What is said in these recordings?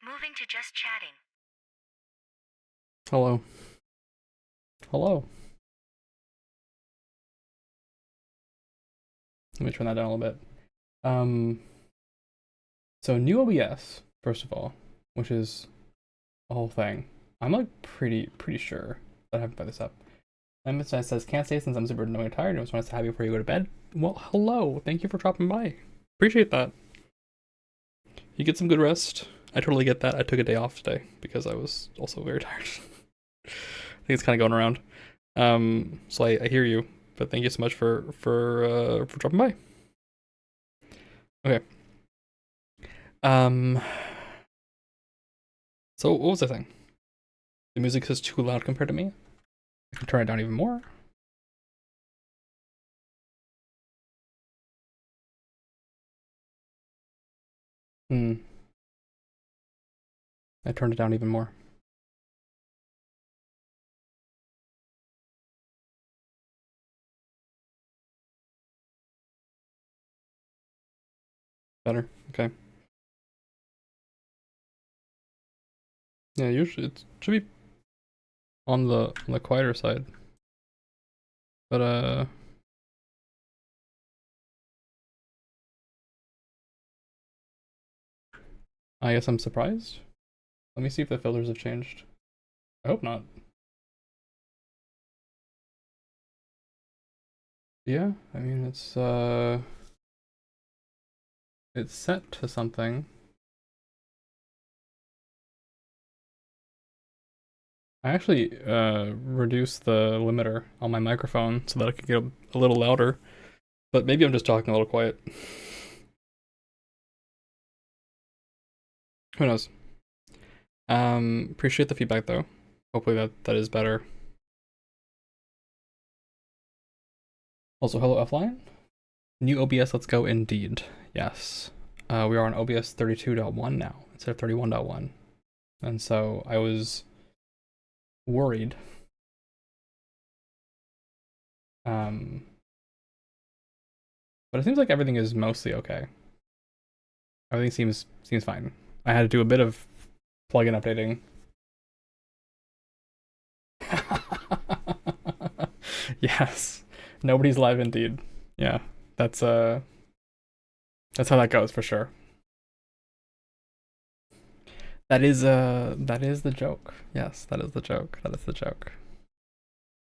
Moving to just chatting. Hello. Hello. Let me turn that down a little bit. So new OBS, first of all, which is a whole thing. I'm like pretty sure that I haven't put this up. And says, can't stay since I'm super annoying and tired. I just want to have you before you go to bed. Well, hello. Thank you for dropping by. Appreciate that. You get some good rest. I totally get that. I took a day off today because I was also very tired. I think it's kind of going around. So I hear you, but thank you so much for dropping by. Okay. So what was I saying? The music is too loud compared to me. I can turn it down even more. I turned it down even more. Better. Okay. Yeah, usually it should be on the quieter side. But I guess I'm surprised. Let me see if the filters have changed. I hope not. Yeah, I mean it's set to something. I actually reduced the limiter on my microphone so that I could get a little louder. But maybe I'm just talking a little quiet. Who knows? Appreciate the feedback though. Hopefully that is better. Also, hello offline. New OBS, let's go indeed. Yes. We are on OBS 32.1 now instead of 31.1. And so I was worried. But it seems like everything is mostly okay. Everything seems fine. I had to do a bit of plugin updating. Yes. Nobody's live indeed. Yeah. That's how that goes for sure. That is the joke. Yes, that is the joke. That is the joke.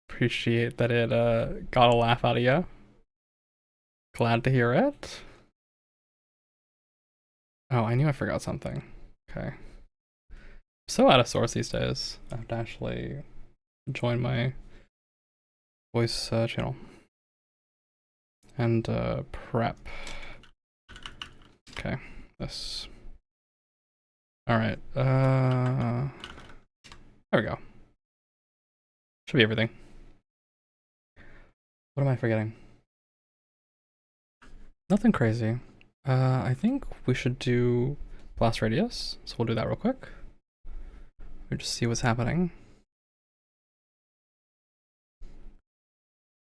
Appreciate that it got a laugh out of you. Glad to hear it. Oh, I knew I forgot something. Okay. So out of source these days. I have to actually join my voice channel and prep. Okay, this. All right. There we go. Should be everything. What am I forgetting? Nothing crazy. I think we should do blast radius, so we'll do that real quick. We'll just see what's happening.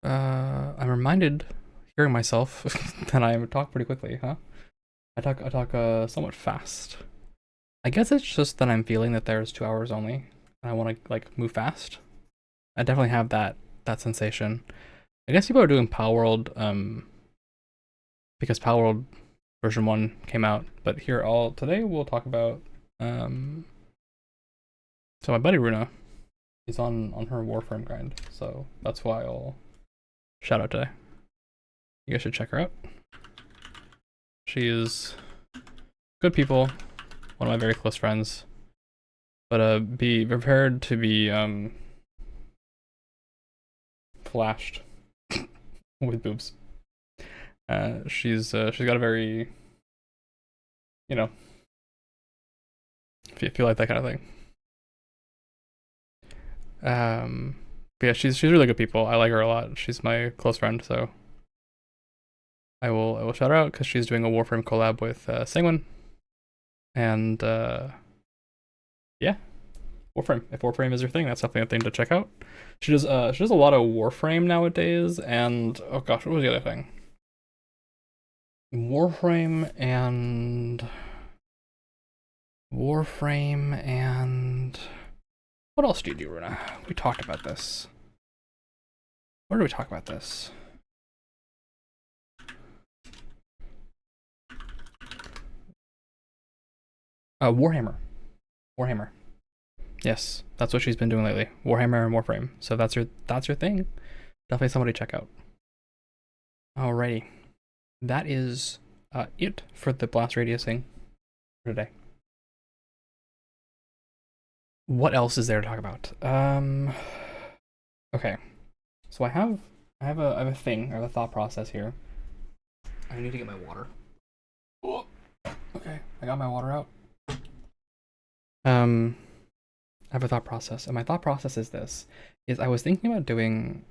I'm reminded, hearing myself, that I talk pretty quickly, huh? I talk somewhat fast. I guess it's just that I'm feeling that there's 2 hours only, and I want to like move fast. I definitely have that sensation. I guess people are doing Palworld, because Palworld version 1 came out, but today we'll talk about so my buddy Runa is on her Warframe grind, so that's why I'll shout out today. You guys should check her out. She is good people, one of my very close friends. But be prepared to be flashed with boobs. She's got a very, you know, if you like that kind of thing. But yeah, she's really good people. I like her a lot. She's my close friend, so I will shout her out because she's doing a Warframe collab with Sangwin. And yeah, Warframe. If Warframe is your thing, that's definitely a thing to check out. She does a lot of Warframe nowadays, and oh gosh, what was the other thing? Warframe and Warframe and what else do you do, Runa? We talked about this. Where do we talk about this? Warhammer. Warhammer. Yes, that's what she's been doing lately. Warhammer and Warframe. So that's your thing. Definitely somebody check out. Alrighty. That is it for the blast radiusing for today. What else is there to talk about? Okay. So I have a thing, I have a thought process here. I need to get my water. Oh, okay, I got my water out. I have a thought process, and my thought process is this: I was thinking about doing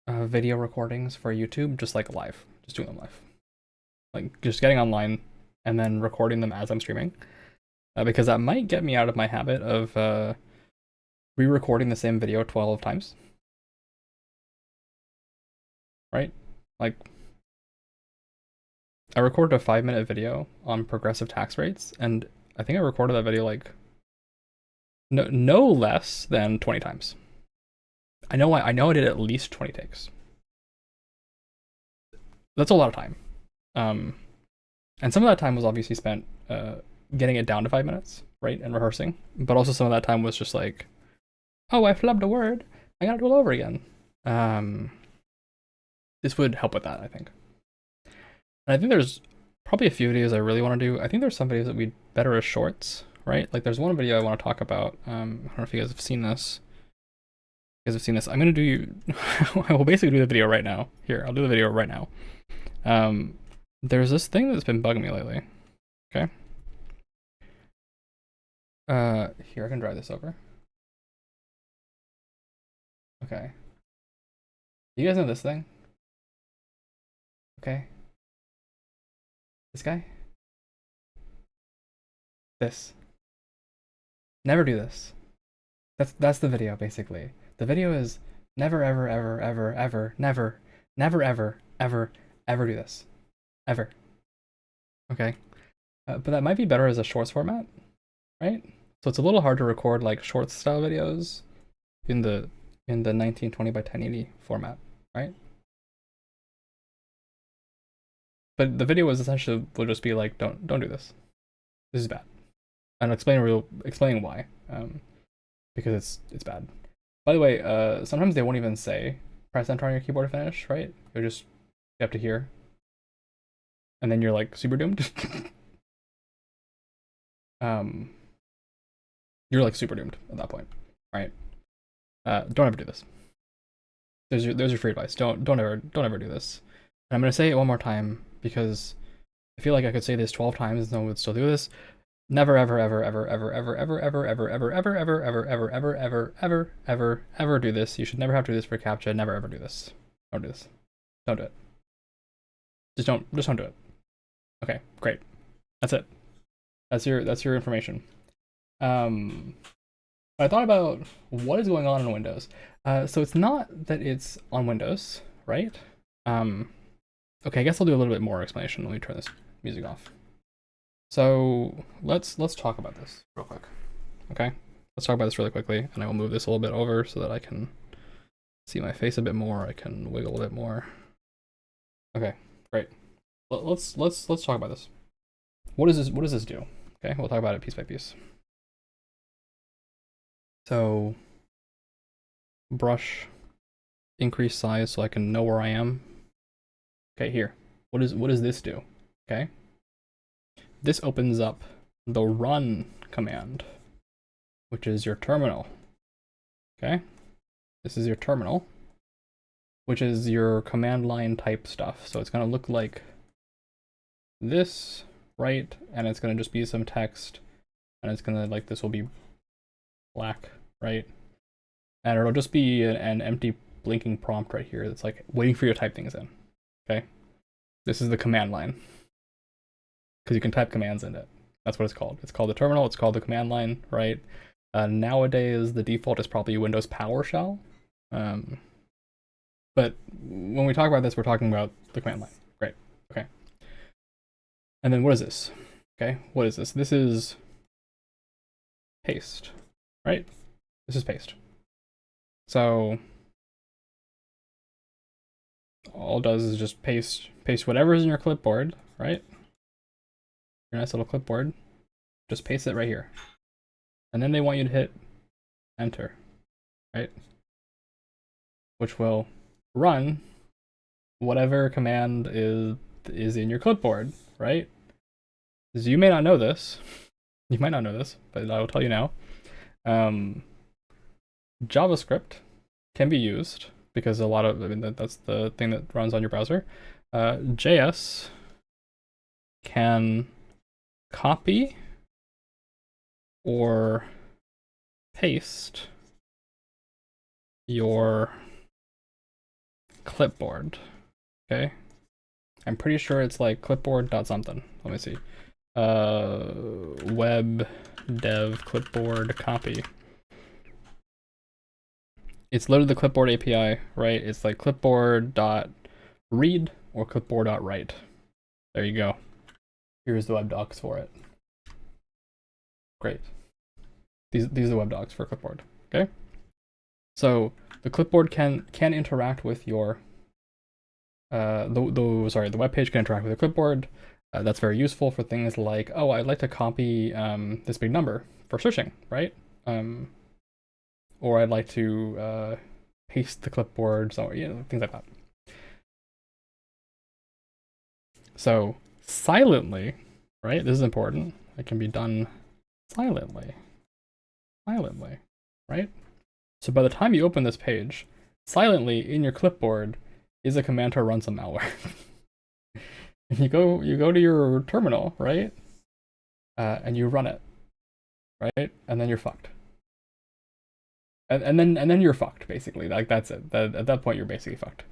video recordings for YouTube, just like live, just doing them live, like just getting online and then recording them as I'm streaming, because that might get me out of my habit of re-recording the same video 12 times. Right? Like, I recorded a 5-minute video on progressive tax rates, and I think I recorded that video like no less than 20 times. I know I did at least 20 takes. That's a lot of time. And some of that time was obviously spent getting it down to 5 minutes, right, and rehearsing. But also some of that time was just like, oh, I flubbed a word, I gotta do it all over again. This would help with that, I think. And I think there's probably a few videos I really want to do. I think there's some videos that would be better as shorts, right? Like there's one video I want to talk about. I don't know if you guys have seen this. I'm gonna do I will basically do the video right now. Here, I'll do the video right now. There's this thing that's been bugging me lately. Okay. Here, I can drive this over. Okay. You guys know this thing? Okay. This guy? This. Never do this. That's the video, basically. The video is never ever ever ever ever never ever do this. Ever. Okay. But that might be better as a shorts format, right? So it's a little hard to record like shorts style videos in the 1920 by 1080 format, right? But the video was essentially will just be like, don't do this. This is bad, and explaining why, because it's bad. By the way, sometimes they won't even say press enter on your keyboard to finish, right? You have to hear, and then you're like super doomed. You're like super doomed at that point, right? Don't ever do this. There's your free advice. Don't ever do this. And I'm gonna say it one more time because I feel like I could say this 12 times and no one would still do this. Never ever ever ever ever ever ever ever ever ever ever ever ever ever ever ever ever ever do this. You should never have to do this for CAPTCHA. Never ever do this. Don't do this. Don't do it. Just don't do it. Okay, great. That's it. That's your information. I thought about what is going on in Windows. So it's not that it's on Windows, right? Okay, I guess I'll do a little bit more explanation. Let me turn this music off. So let's talk about this real quick. Okay, let's talk about this really quickly, and I will move this a little bit over so that I can see my face a bit more. I can wiggle a bit more. Okay, great. Let's talk about this. What does this do? Okay, we'll talk about it piece by piece. So brush, increase size so I can know where I am. Okay, here. What does this do? Okay. This opens up the run command, which is your terminal. Okay. This is your terminal, which is your command line type stuff. So it's gonna look like this, right? And it's gonna just be some text, and it's gonna like this will be black, right? And it'll just be an empty blinking prompt right here that's like waiting for you to type things in. Okay, this is the command line because you can type commands in it. That's what it's called. It's called the terminal. It's called the command line, right? Nowadays, the default is probably Windows PowerShell. But when we talk about this, we're talking about the command line. Great. Okay. And then what is this? Okay, what is this? This is paste, right? This is paste. So all it does is just paste whatever's in your clipboard, right? Your nice little clipboard. Just paste it right here. And then they want you to hit enter, right? Which will run whatever command is in your clipboard, right? So you may not know this. You might not know this, but I will tell you now. JavaScript can be used because a lot of, I mean, that's the thing that runs on your browser. JS can copy or paste your clipboard. Okay, I'm pretty sure it's like clipboard dot something. Let me see. Web dev clipboard copy. It's literally the clipboard API, right? It's like clipboard.read or clipboard.write. There you go. Here's the web docs for it. Great. These are the web docs for clipboard. Okay. So the clipboard can interact with your the web page can interact with the clipboard. That's very useful for things like, oh, I'd like to copy this big number for searching, right? Or I'd like to paste the clipboard somewhere, you know, things like that. So silently, right? This is important. It can be done silently, right? So by the time you open this page, silently in your clipboard is a command to run some malware. And you go to your terminal, right? And you run it, right? And then you're fucked. And then you're fucked, basically. Like that's it. At that point, you're basically fucked.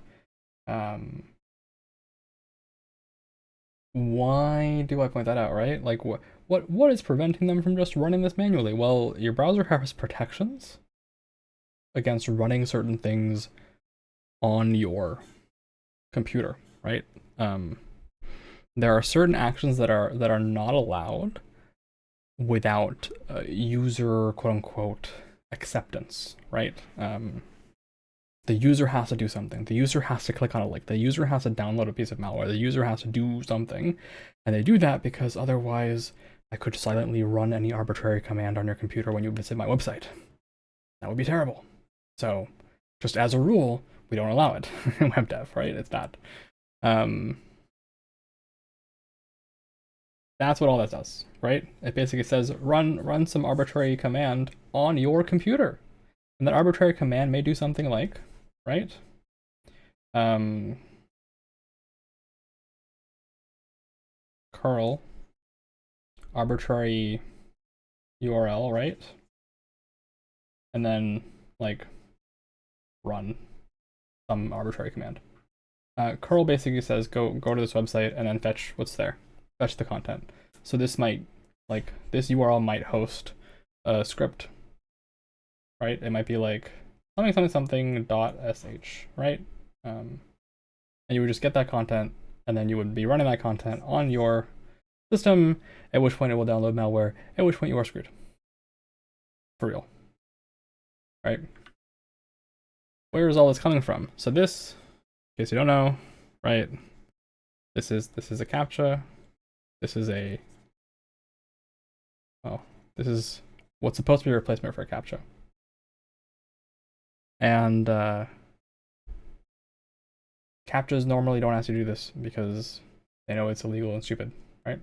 Why do I point that out, right? Like what is preventing them from just running this manually? Well, your browser has protections against running certain things on your computer, right? There are certain actions that are not allowed without user quote unquote acceptance, right? The user has to do something. The user has to click on a link. The user has to download a piece of malware. The user has to do something. And they do that because otherwise I could silently run any arbitrary command on your computer when you visit my website. That would be terrible. So just as a rule, we don't allow it in web dev, right? It's not. That's what all that does, right? It basically says run some arbitrary command on your computer. And that arbitrary command may do something like, right? Curl arbitrary URL, right? And then like run some arbitrary command. Curl basically says go to this website and then fetch what's there. Fetch the content. So this might, like, this URL might host a script, right? It might be like something.sh, right? And you would just get that content, and then you would be running that content on your system, at which point it will download malware, at which point you are screwed. For real. Right? Where is all this coming from? So this, in case you don't know, right? This is a CAPTCHA. This is this is what's supposed to be a replacement for a CAPTCHA. And CAPTCHAs normally don't ask you to do this because they know it's illegal and stupid, right?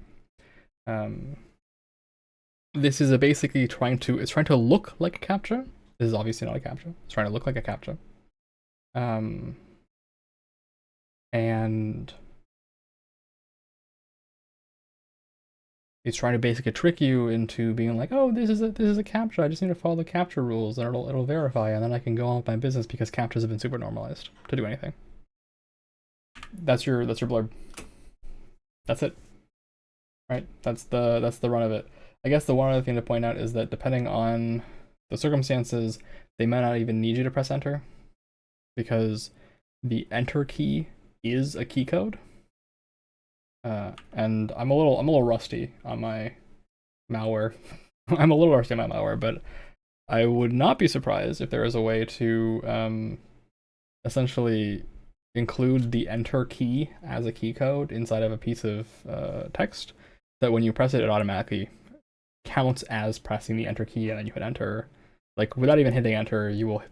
This is basically trying to look like a CAPTCHA. This is obviously not a CAPTCHA. It's trying to look like a CAPTCHA. And it's trying to basically trick you into being like, oh, this is a CAPTCHA. I just need to follow the CAPTCHA rules, and it'll verify, and then I can go on with my business because CAPTCHAs have been super normalized to do anything. That's your blurb. That's it. Right? That's the run of it. I guess the one other thing to point out is that depending on the circumstances, they might not even need you to press enter, because the enter key is a key code. And I'm a little rusty on my malware. I'm a little rusty on my malware, but I would not be surprised if there is a way to essentially include the enter key as a key code inside of a piece of text, that when you press it, it automatically counts as pressing the enter key, and then you hit enter. Like, without even hitting enter, you will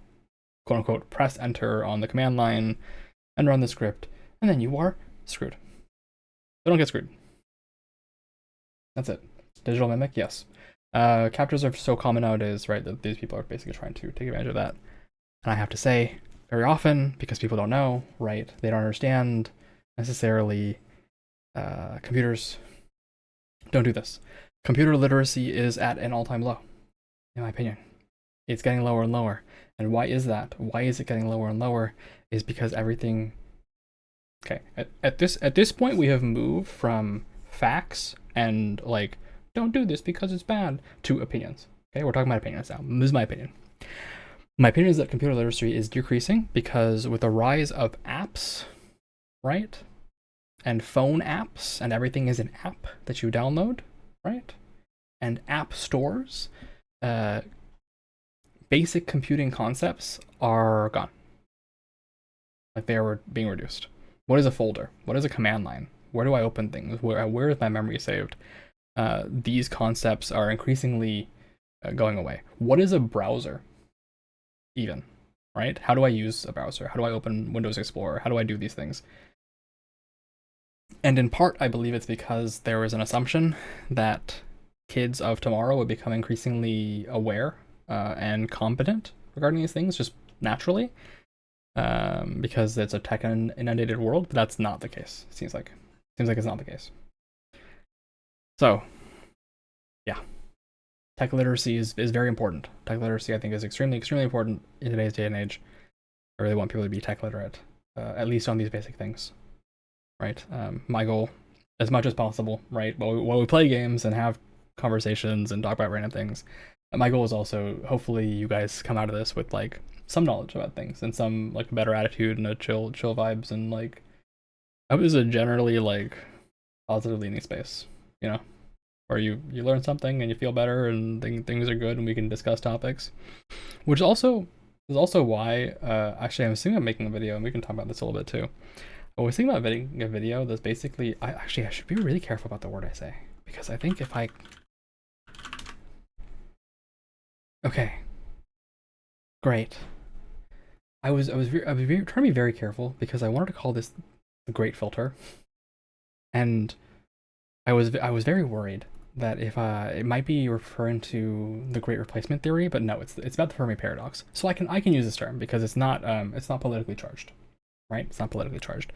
quote unquote press enter on the command line and run the script, and then you are screwed. So don't get screwed. That's it. Digital mimic, yes. Captures are so common nowadays, right, that these people are basically trying to take advantage of that. And I have to say, very often, because people don't know, right, they don't understand necessarily computers. Don't do this. Computer literacy is at an all-time low, in my opinion. It's getting lower and lower. And why is that? Why is it getting lower and lower? Is because everything... Okay, at this point, we have moved from facts and, like, don't do this because it's bad, to opinions. Okay, we're talking about opinions now. This is my opinion. My opinion is that computer literacy is decreasing because with the rise of apps, right? And phone apps, and everything is an app that you download, right? And app stores, basic computing concepts are gone. Like, they are being reduced. What is a folder? What is a command line? Where do I open things? Where is my memory saved? These concepts are increasingly going away. What is a browser? Even, right? How do I use a browser? How do I open Windows Explorer? How do I do these things? And in part, I believe it's because there is an assumption that kids of tomorrow would become increasingly aware and competent regarding these things, just naturally, because it's a tech inundated world. But that's not the case. It seems like it's not the case. So, yeah, tech literacy is very important. Tech literacy, I think, is extremely important in today's day and age. I really want people to be tech literate, at least on these basic things, right? My goal, as much as possible, right? While we play games and have conversations and talk about random things, my goal is also, hopefully, you guys come out of this with, like, some knowledge about things and some, like, better attitude and a chill vibes, and, like, I hope this is a generally, like, positive leaning space, you know, where you learn something and you feel better and things are good and we can discuss topics, which also is also why actually I'm thinking about making a video, and we can talk about this a little bit too. I was thinking about making a video that's basically, I should be really careful about the word I say, because I think if I... Okay, great. I was trying to be very careful because I wanted to call this the Great Filter, and I was very worried that if it might be referring to the Great Replacement theory, but no, it's about the Fermi paradox. So I can use this term because it's not politically charged, right? It's not politically charged.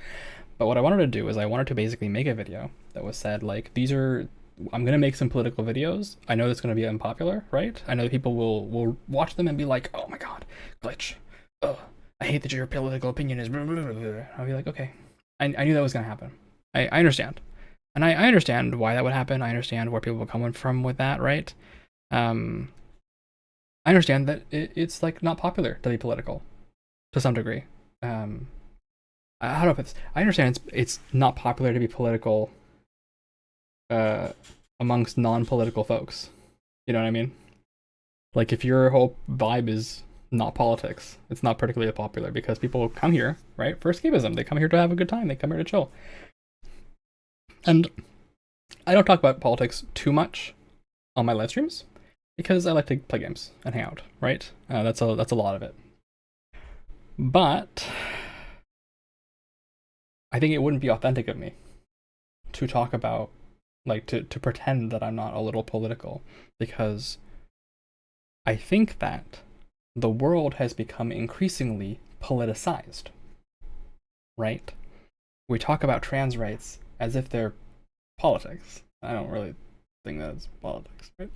But what I wanted to do is I wanted to basically make a video that was said, like, I'm gonna make some political videos. I know that's gonna be unpopular, right? I know that people will watch them and be like, oh my god, glitch. Oh, I hate that your political opinion is blah, blah, blah, blah. I'll be like, okay. I knew that was gonna happen. I understand. And I understand why that would happen. I understand where people are coming from with that, right? I understand that it's, like, not popular to be political to some degree. How do I put this? I understand it's not popular to be political amongst non-political folks. You know what I mean? Like, if your whole vibe is not politics, it's not particularly popular because people come here, right, for escapism. They come here to have a good time. They come here to chill. And I don't talk about politics too much on my live streams because I like to play games and hang out, right? That's a lot of it. But I think it wouldn't be authentic of me to talk about, like, to pretend that I'm not a little political, because I think that the world has become increasingly politicized, right? We talk about trans rights as if they're politics. I don't really think that's politics, right?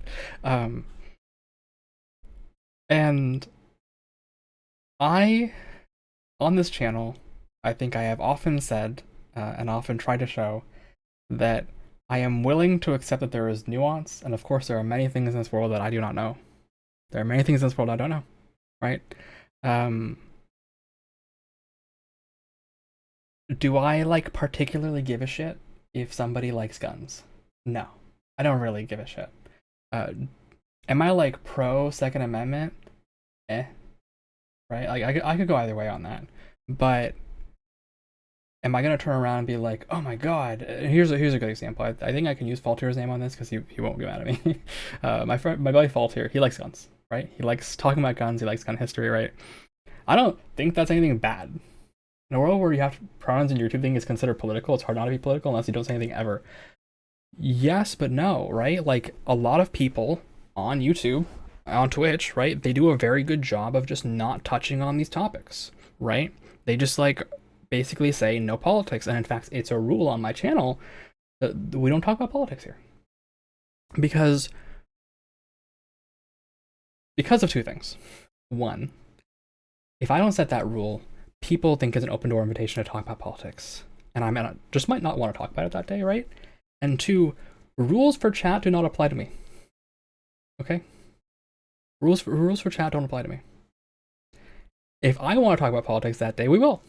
And on this channel, I think I have often said and often tried to show that I am willing to accept that there is nuance, and of course there are many things in this world that I do not know. There are many things in this world I don't know, right? Do I, like, particularly give a shit if somebody likes guns. No, I don't really give a shit. Am I like pro Second Amendment? Right? Like I could go either way on that. But am I gonna turn around and be like, oh my god? Here's a good example. I think I can use Faltier's name on this because he won't get mad at me. My buddy Faltier, he likes guns, right? He likes talking about guns. He likes gun history, right? I don't think that's anything bad. In a world where you have pronouns in your YouTube thing is considered political, it's hard not to be political unless you don't say anything ever. Yes, but no, right? Like a lot of people on YouTube, on Twitch, right? They do a very good job of just not touching on these topics, right? They just like basically say no politics. And in fact, it's a rule on my channel that we don't talk about politics here. Because of two things. One, if I don't set that rule, people think it's an open door invitation to talk about politics. And I just might not want to talk about it that day, right? And two, rules for chat do not apply to me. Okay? Rules for chat don't apply to me. If I want to talk about politics that day, we will.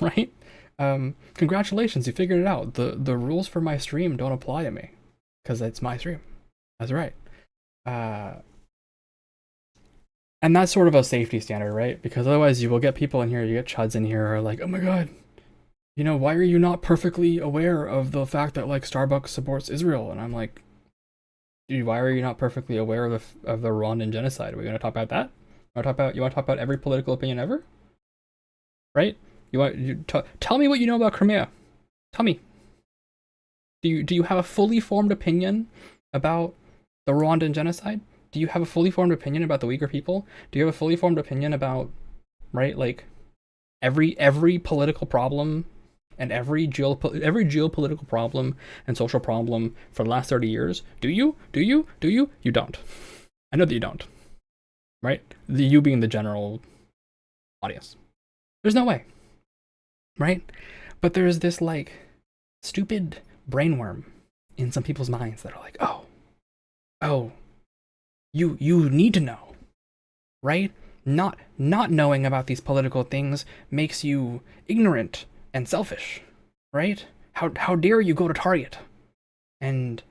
Right? Congratulations, you figured it out. The rules for my stream don't apply to me. Because it's my stream. That's right. And that's sort of a safety standard, right? Because otherwise you will get people in here, you get chuds in here who are like, oh my god, you know, why are you not perfectly aware of the fact that like Starbucks supports Israel? And I'm like, dude, why are you not perfectly aware of the Rwandan genocide? Are we going to talk about that? You want to talk about every political opinion ever? Right? Tell me what you know about Crimea. Tell me. Do you have a fully formed opinion about the Rwandan genocide? Do you have a fully formed opinion about the Uyghur people? Do you have a fully formed opinion about, right, like every political problem and every geopolitical problem and social problem for the last 30 years? Do you? You don't. I know that you don't. Right? The you being the general audience. There's no way. Right? But there's this like stupid brainworm in some people's minds that are like, oh, you need to know, right? Not knowing about these political things makes you ignorant and selfish, right? How dare you go to Target and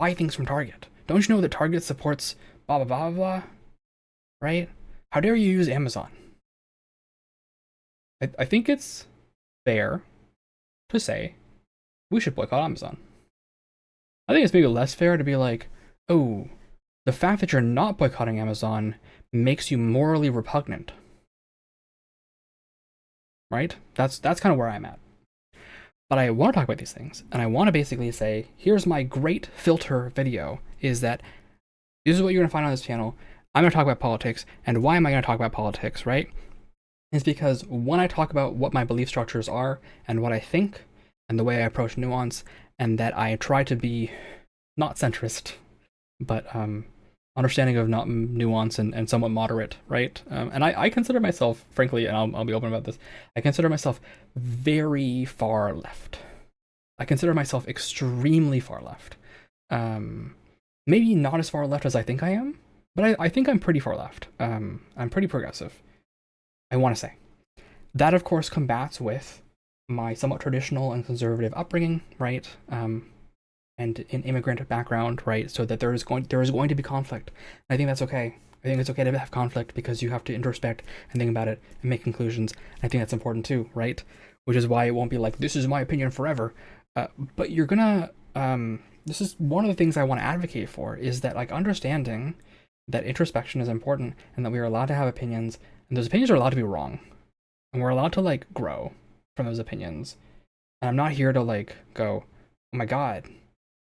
buy things from Target? Don't you know that Target supports blah blah blah blah, right? How dare you use Amazon? I think it's fair to say we should boycott Amazon. I think it's maybe less fair to be like, oh, the fact that you're not boycotting Amazon makes you morally repugnant. Right? That's kind of where I'm at. But I want to talk about these things, and I want to basically say, here's my great filter video, is that this is what you're going to find on this channel. I'm going to talk about politics, and why am I going to talk about politics, right? It's because when I talk about what my belief structures are, and what I think, and the way I approach nuance, and that I try to be not centrist, but understanding of not nuance and somewhat moderate, right? And I consider myself, frankly, and I'll be open about this, I consider myself very far left. I consider myself extremely far left. Maybe not as far left as I think I am, but I think I'm pretty far left. I'm pretty progressive, I want to say. That, of course, combats with my somewhat traditional and conservative upbringing, right? And an immigrant background, right? So that there is going to be conflict. I think that's okay. I think it's okay to have conflict because you have to introspect and think about it and make conclusions. I think that's important too, right? Which is why it won't be like, this is my opinion forever. But you're gonna, this is one of the things I want to advocate for, is that like understanding that introspection is important and that we are allowed to have opinions, and those opinions are allowed to be wrong. And we're allowed to like grow from those opinions. And I'm not here to like go, oh my God,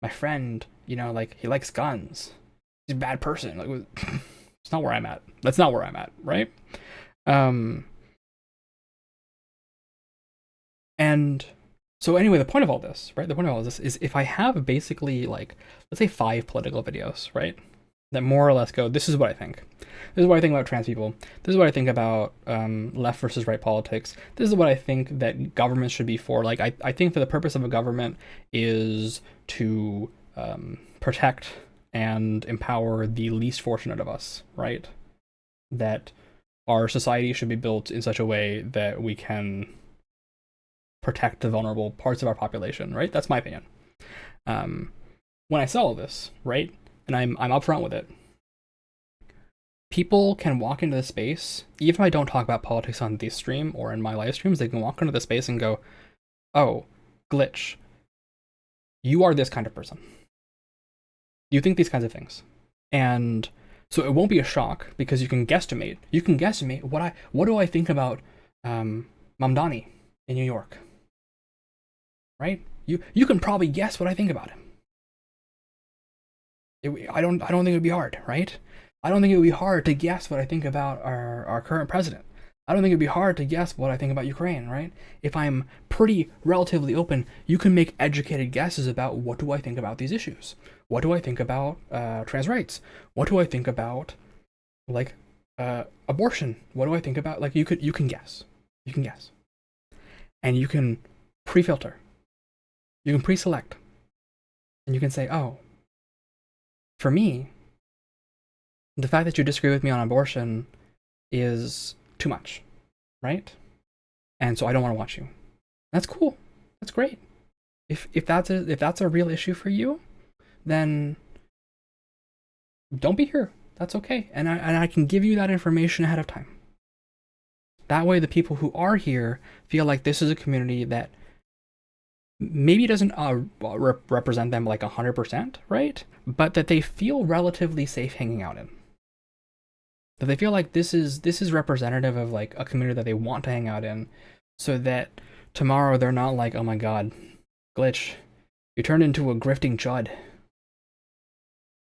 my friend, you know, like he likes guns. He's a bad person. Like, it's not where I'm at. That's not where I'm at, right? And so anyway, the point of all this, right? The point of all this is if I have basically like, let's say 5 political videos, right? That more or less go, this is what I think. This is what I think about trans people. This is what I think about left versus right politics. This is what I think that governments should be for. Like, I think that the purpose of a government is to protect and empower the least fortunate of us, right? That our society should be built in such a way that we can protect the vulnerable parts of our population, right? That's my opinion. When I sell this, right, and I'm upfront with it, people can walk into the space, even if I don't talk about politics on this stream or in my live streams, they can walk into the space and go, oh, Glitch, you are this kind of person. You think these kinds of things. And so it won't be a shock because you can guesstimate. You can guesstimate what do I think about Mamdani in New York, right? You can probably guess what I think about him. I don't think it would be hard, right? I don't think it would be hard to guess what I think about our current president. I don't think it'd be hard to guess what I think about Ukraine, right? If I'm pretty relatively open, you can make educated guesses about what do I think about these issues. What do I think about trans rights? What do I think about like abortion? What do I think about like you can guess. You can guess. And you can pre-filter. You can pre-select. And you can say, oh, for me, the fact that you disagree with me on abortion is too much, right? And so I don't want to watch you. That's cool. That's great. If that's a real issue for you, then don't be here. That's okay. And I can give you that information ahead of time. That way the people who are here feel like this is a community that maybe doesn't represent them like 100%, right? But that they feel relatively safe hanging out in. That they feel like this is representative of like a community that they want to hang out in, so that tomorrow they're not like, oh my god, Glitch, you turned into a grifting chud.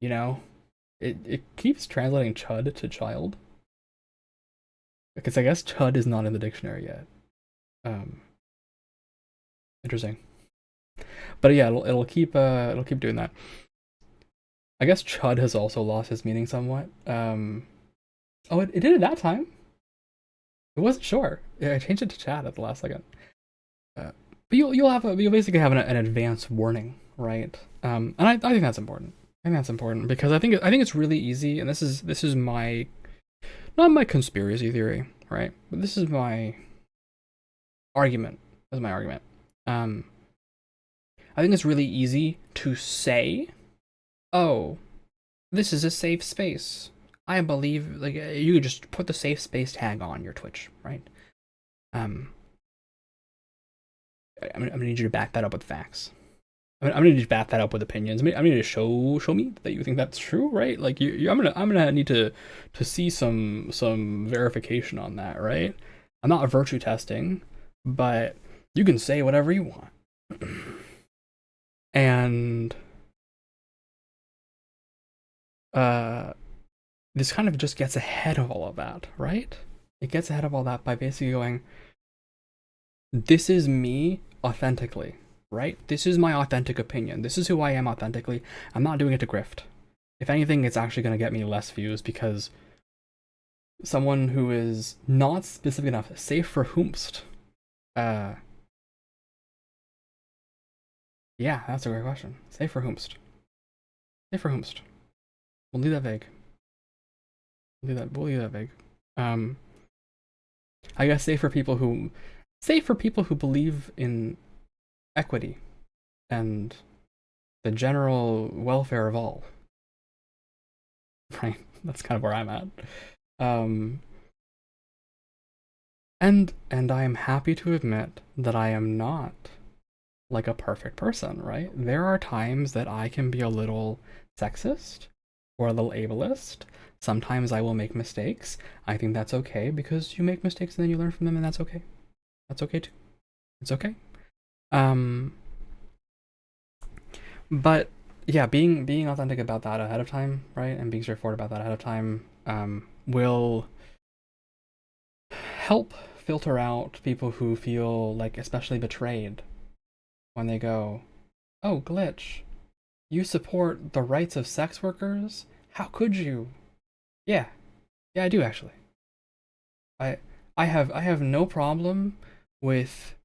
You know? It keeps translating chud to child. Because I guess chud is not in the dictionary yet. Interesting. But yeah, it'll keep doing that. I guess chud has also lost its meaning somewhat. Oh, it did it that time. It wasn't sure. I changed it to chat at the last second. But you'll basically have an advance warning, right? And I think that's important. I think that's important because I think it's really easy, and this is my not my conspiracy theory, right? But this is my argument. This is my argument. I think it's really easy to say, oh, this is a safe space. I believe, like, you could just put the safe space tag on your Twitch, right? I'm gonna need you to back that up with facts. I'm gonna need you to back that up with opinions. I'm gonna need to show me that you think that's true, right? Like, I'm gonna need to see some verification on that, right? I'm not virtue testing, but you can say whatever you want. And this kind of just gets ahead of all of that, right? It gets ahead of all that by basically going, this is me authentically, right? This is my authentic opinion. This is who I am authentically. I'm not doing it to grift. If anything, it's actually going to get me less views because someone who is not specific enough, safe for whomst. Yeah, that's a great question. Safe for whomst. Safe for whomst. We'll leave that vague. We'll leave that vague. I guess safe for people who believe in equity and the general welfare of all. Right? That's kind of where I'm at. And I am happy to admit that I am not like a perfect person, right? There are times that I can be a little sexist or a little ableist. Sometimes I will make mistakes. I think that's okay because you make mistakes and then you learn from them, and that's okay. That's okay too. It's okay. But yeah, being authentic about that ahead of time, right? And being straightforward about that ahead of time will help filter out people who feel like especially betrayed when they go, oh, Glitch, you support the rights of sex workers? How could you? Yeah, I do actually. I have no problem with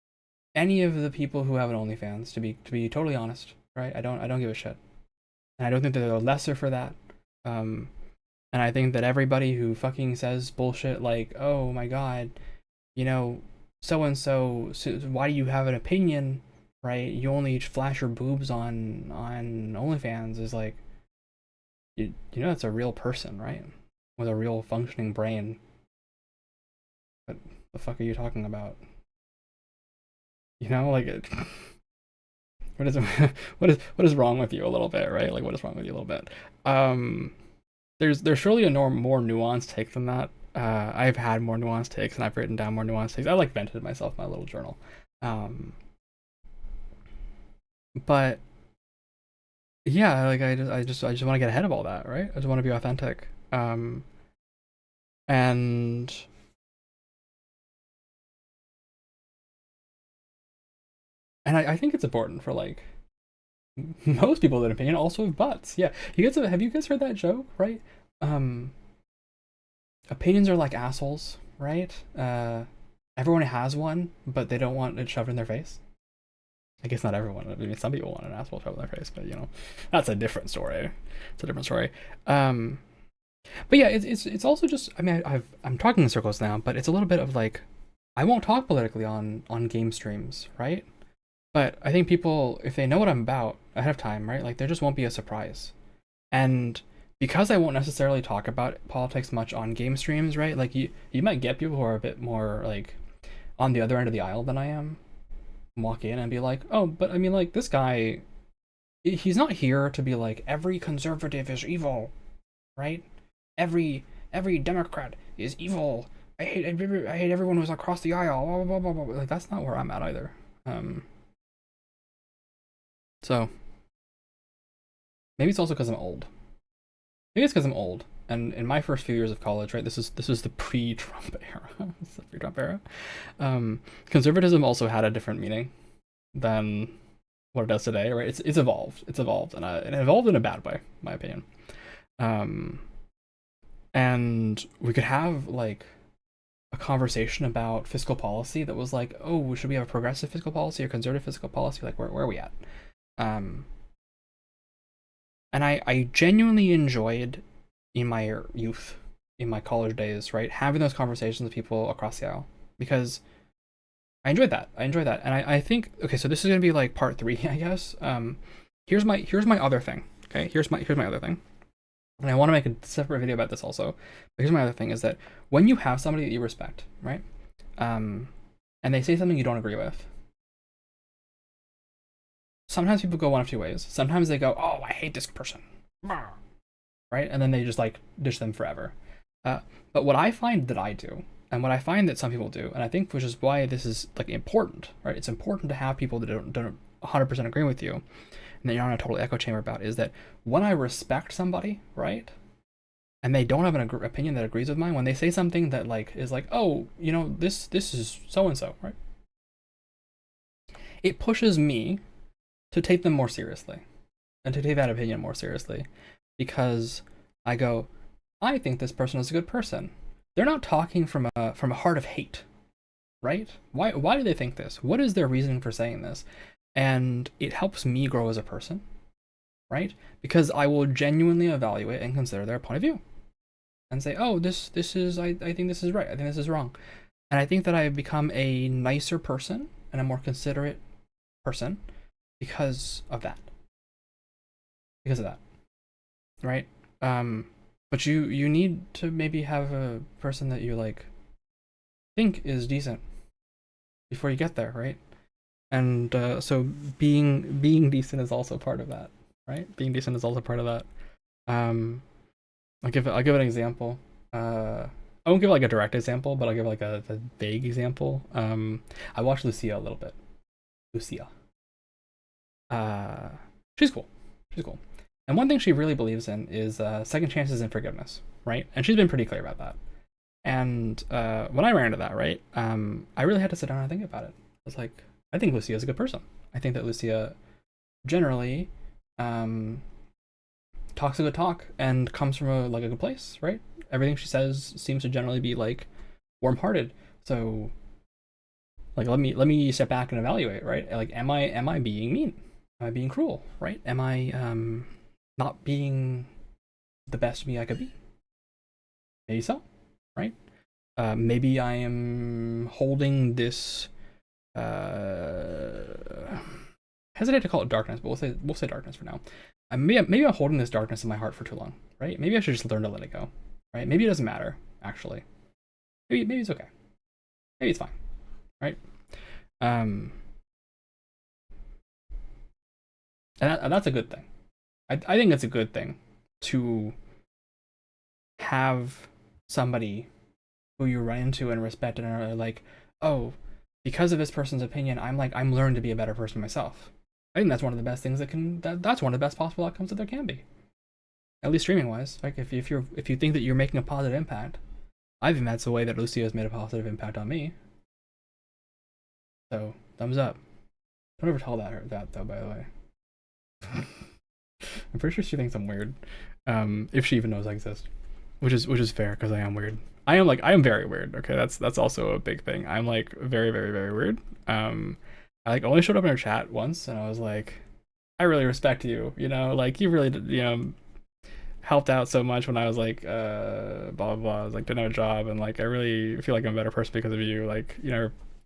any of the people who have an OnlyFans. To be totally honest, right? I don't give a shit, and I don't think that they're lesser for that. And I think that everybody who fucking says bullshit like, oh my god, you know, so and so, why do you have an opinion, right? You only flash your boobs on OnlyFans. Is like, you know that's a real person, right? With a real functioning brain. What the fuck are you talking about? You know, like what is what is wrong with you a little bit, right? Like what is wrong with you a little bit? Um, there's surely a more nuanced take than that. I've had more nuanced takes and I've written down more nuanced takes. I like vented myself in my little journal. Um, but yeah, like I just want to get ahead of all that, right? I just want to be authentic. And I think it's important for like most people in opinion also have butts. Yeah, have you guys heard that joke, right? Um, Opinions are like assholes, right? Everyone has one, but they don't want it shoved in their face. I guess not everyone. I mean, some people want an asshole shoved in their face, but you know, that's a different story. It's a different story. Um, but yeah, it's also just. I mean, I'm talking in circles now, but it's a little bit of like, I won't talk politically on game streams, right? But I think people, if they know what I'm about ahead of time, right, like there just won't be a surprise. And because I won't necessarily talk about politics much on game streams, right? Like you might get people who are a bit more like on the other end of the aisle than I am, walk in and be like, oh, but I mean, like this guy, he's not here to be like every conservative is evil, right? Every Democrat is evil. I hate everyone who's across the aisle. Blah, blah, blah, blah, blah. Like that's not where I'm at either. So maybe it's also because I'm old. Maybe it's because I'm old. And in my first few years of college, right, this is the pre-Trump era. This is the pre-Trump era. Conservatism also had a different meaning than what it does today, right? It's evolved. It's evolved, and it evolved in a bad way, in my opinion. Um, and we could have like a conversation about fiscal policy that was like, oh, should we have a progressive fiscal policy or conservative fiscal policy? Like, where are we at? Um, and I genuinely enjoyed in my youth, in my college days, right, having those conversations with people across the aisle because I enjoyed that. And I think okay, so this is gonna be like part 3, I guess. Here's my other thing. Okay, here's my other thing. And I want to make a separate video about this also. But here's my other thing is that when you have somebody that you respect, right? And they say something you don't agree with, sometimes people go one of two ways. Sometimes they go, oh, I hate this person. Right? And then they just like dish them forever. But what I find that I do, and what I find that some people do, and I think which is why this is like important, right? It's important to have people that don't 100% agree with you, and that you're not in a total echo chamber about, is that when I respect somebody, right, and they don't have an opinion that agrees with mine, when they say something that like is like, oh, you know, this is so and so, right? It pushes me to take them more seriously, and to take that opinion more seriously, because I go, I think this person is a good person. They're not talking from a heart of hate, right? Why do they think this? What is their reason for saying this? And it helps me grow as a person, right? Because I will genuinely evaluate and consider their point of view and say, oh, this is I think this is right. I think this is wrong. And I think that I've become a nicer person and a more considerate person because of that. Because of that. Right? But you need to maybe have a person that you like think is decent before you get there, right? And so being decent is also part of that, right? Being decent is also part of that. I'll give an example. I won't give like a direct example, but I'll give like a vague example. I watched Lucia a little bit. Lucia. She's cool. She's cool. And one thing she really believes in is second chances and forgiveness, right? And she's been pretty clear about that. And when I ran into that, right, I really had to sit down and think about it. I was like, I think Lucia is a good person. I think that Lucia generally talks a good talk and comes from a good place, right? Everything she says seems to generally be like warm-hearted. So like let me step back and evaluate, right? Like am I being mean? Am I being cruel, right? Am I not being the best me I could be? Maybe so, right? Maybe I am holding this. Hesitate to call it darkness, but we'll say darkness for now. Maybe I'm holding this darkness in my heart for too long, right? Maybe I should just learn to let it go, right? Maybe it doesn't matter, actually. Maybe it's okay. Maybe it's fine, right? And that's a good thing. I think it's a good thing to have somebody who you run into and respect and are like, oh, because of this person's opinion, I'm learning to be a better person myself. I think that's one of the best things that's one of the best possible outcomes that there can be. At least streaming wise. Like if you think that you're making a positive impact, I think that's the way that Lucio has made a positive impact on me. So thumbs up. Don't ever tell that though, by the way. I'm pretty sure she thinks I'm weird. If she even knows I exist. Which is fair, because I am weird. I am very weird. Okay, that's also a big thing. I'm like very, very, very weird. I like only showed up in her chat once, and I was like, I really respect you. You know, like you really, helped out so much when I was like, blah blah blah. I was like didn't have a job, and like I really feel like I'm a better person because of you. Like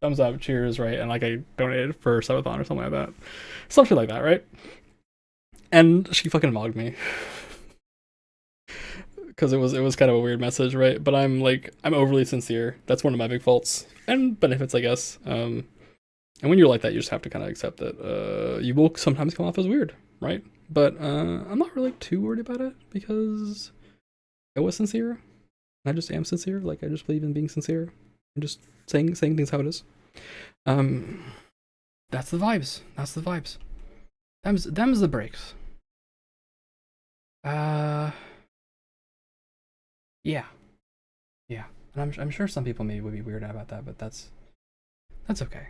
thumbs up, cheers, right? And like I donated for subathon or something like that, something like that, right? And she fucking mogged me. Because it was kind of a weird message, right? But I'm overly sincere. That's one of my big faults and benefits, I guess. And when you're like that, you just have to kind of accept that you will sometimes come off as weird, right? But I'm not really too worried about it because I was sincere. I just am sincere. Like I just believe in being sincere and just saying things how it is. That's the vibes. That's the vibes. Them's the breaks. Yeah. And I'm sure some people maybe would be weirded out about that, but that's okay.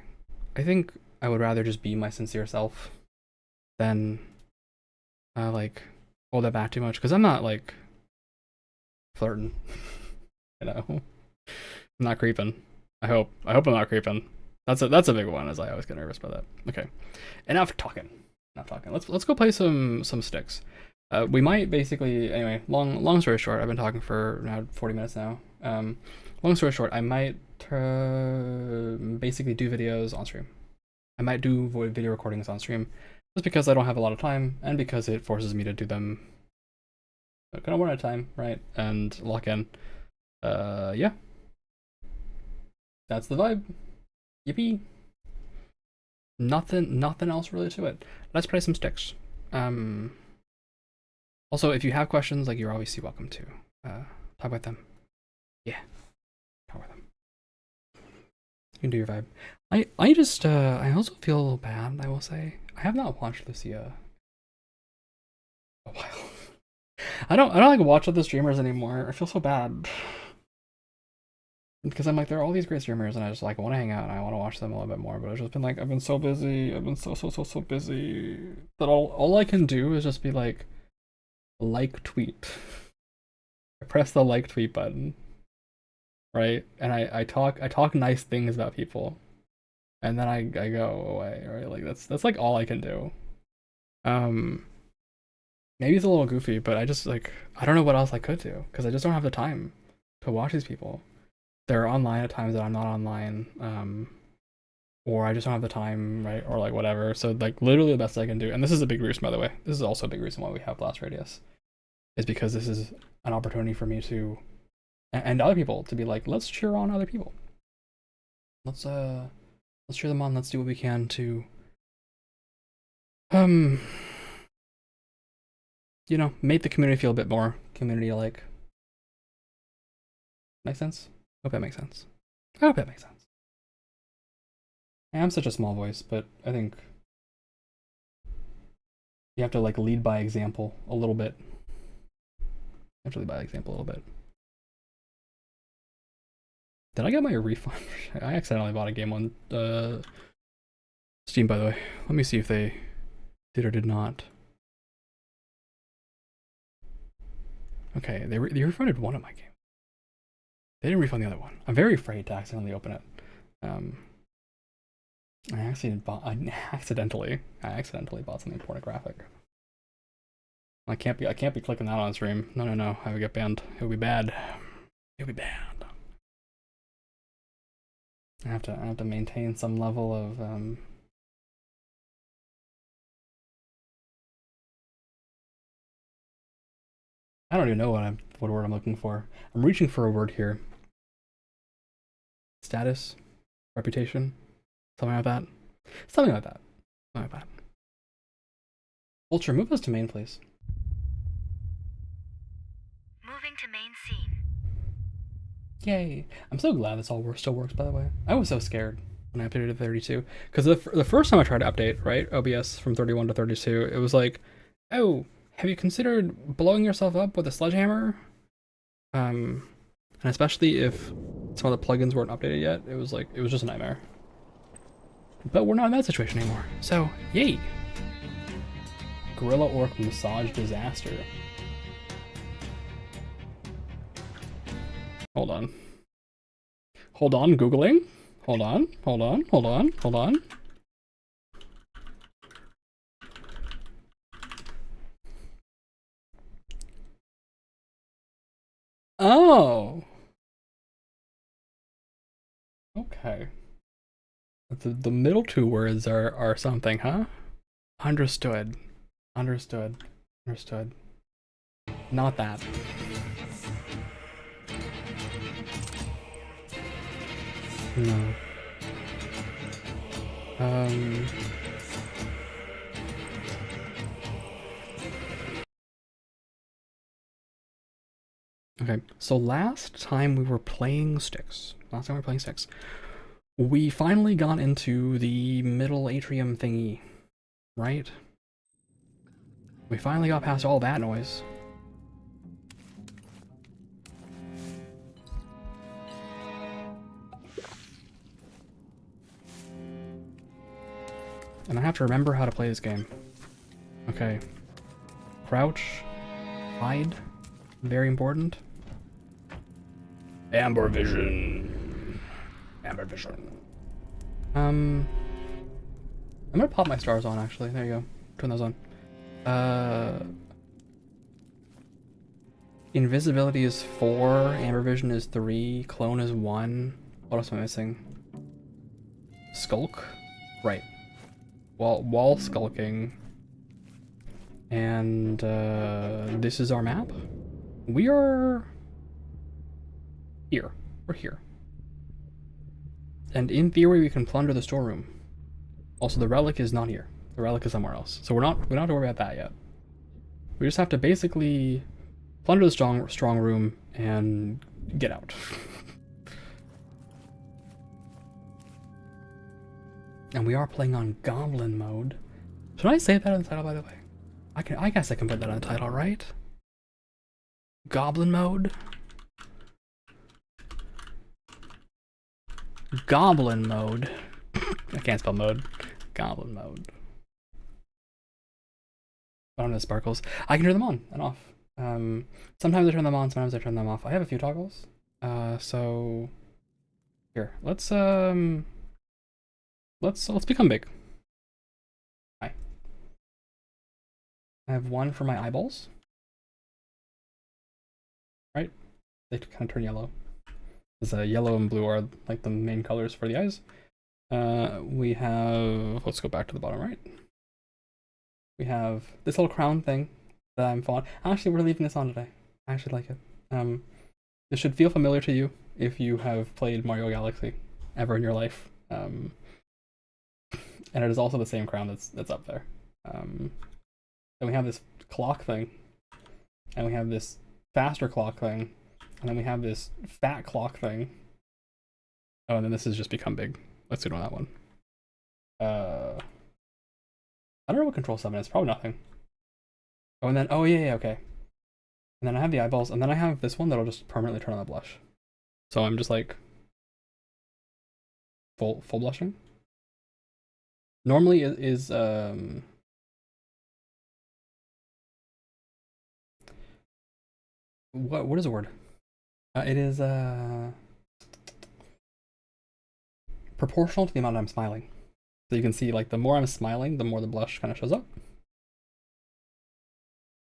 I think I would rather just be my sincere self than like hold that back too much, because I'm not like flirting. I'm not creeping. I hope I'm not creeping. That's a big one, as I always get nervous about that. Okay. Enough talking. Let's go play some Styx. We might basically, anyway, long story short, I've been talking for now 40 minutes now. Long story short, I might basically do videos on stream. I might do video recordings on stream just because I don't have a lot of time and because it forces me to do them kind of one at a time, right? And lock in. Yeah. That's the vibe. Yippee. Nothing else really to it. Let's play some Styx. Also, if you have questions, like, you're obviously welcome to talk about them. Yeah, talk about them. You can do your vibe. I just I also feel a little bad. I will say I have not watched Lucia a while. I don't like watch other streamers anymore. I feel so bad because I'm like, there are all these great streamers, and I just like want to hang out and I want to watch them a little bit more. But I've just been like, I've been so busy. I've been so busy that all I can do is just be like tweet. I press the like tweet button, right? And I talk nice things about people, and then I go away, right? Like that's like all I can do. Maybe it's a little goofy, but I just like, I don't know what else I could do because I just don't have the time to watch these people. They're online at times that I'm not online, or I just don't have the time, right? Or like whatever. So like literally the best I can do, and this is a big reason, by the way. This is also a big reason why we have Blast Radius, is because this is an opportunity for me to, and other people to be like, let's cheer on other people. Let's cheer them on. Let's do what we can to, make the community feel a bit more community-like. Make sense? Hope that makes sense. I hope that makes sense. I'm such a small voice, but I think you have to like lead by example a little bit. Actually, by example a little bit. Did I get my refund? I accidentally bought a game on Steam, by the way. Let me see if they did or did not. Okay, they refunded one of my games. They didn't refund the other one. I'm very afraid to accidentally open it. I accidentally bought something pornographic. I can't be clicking that on stream. No. I would get banned. It would be bad. It would be bad. I have to maintain some level of I don't even know what word I'm looking for. I'm reaching for a word here. Status, reputation, something like that. Something like that. Something like that. Vulture, move us to main, please. Moving to main scene. Yay! I'm so glad this all still works. By the way, I was so scared when I updated to 32 because the first time I tried to update, right, OBS from 31 to 32, it was like, oh, have you considered blowing yourself up with a sledgehammer? And especially if some of the plugins weren't updated yet, it was just a nightmare. But we're not in that situation anymore, so yay! Gorilla Orc massage disaster. Hold on, Googling. Hold on. Oh! Okay. The middle two words are something, huh? Understood. Not that. No. Okay, so last time we were playing Styx. We finally got into the middle atrium thingy, right? We finally got past all that noise. And I have to remember how to play this game. Okay. Crouch. Hide. Very important. Amber vision. I'm gonna pop my stars on, actually. There you go. Turn those on. Invisibility is 4, amber vision is 3, clone is 1. What else am I missing? Skulk? Right. Wall skulking. And this is our map. We are here. We're here. And in theory, we can plunder the storeroom. Also, the relic is not here. The relic is somewhere else. So we don't have to worry about that yet. We just have to basically plunder the strong room and get out. And we are playing on Goblin mode. Should I say that in the title, by the way? I guess I can put that in the title, right? Goblin mode. Goblin mode. I can't spell mode. Goblin mode. I don't know sparkles. I can turn them on and off. Sometimes I turn them on, sometimes I turn them off. I have a few toggles. So here, let's become big. Hi. I have one for my eyeballs. Right? They kind of turn yellow. Because yellow and blue are like the main colors for the eyes. We have, let's go back to the bottom right. We have this little crown thing that I'm fond. Actually, we're leaving this on today. I actually like it. This should feel familiar to you if you have played Mario Galaxy ever in your life. And it is also the same crown that's up there. Then we have this clock thing, and we have this faster clock thing, and then we have this fat clock thing. Oh, and then this has just become big. Let's do that one. I don't know what control 7 is. Probably nothing. Oh, and then yeah, okay. And then I have the eyeballs, and then I have this one that'll just permanently turn on the blush. So I'm just like full blushing. Normally it is what is the word? It is proportional to the amount I'm smiling. So you can see, like, the more I'm smiling, the more the blush kind of shows up.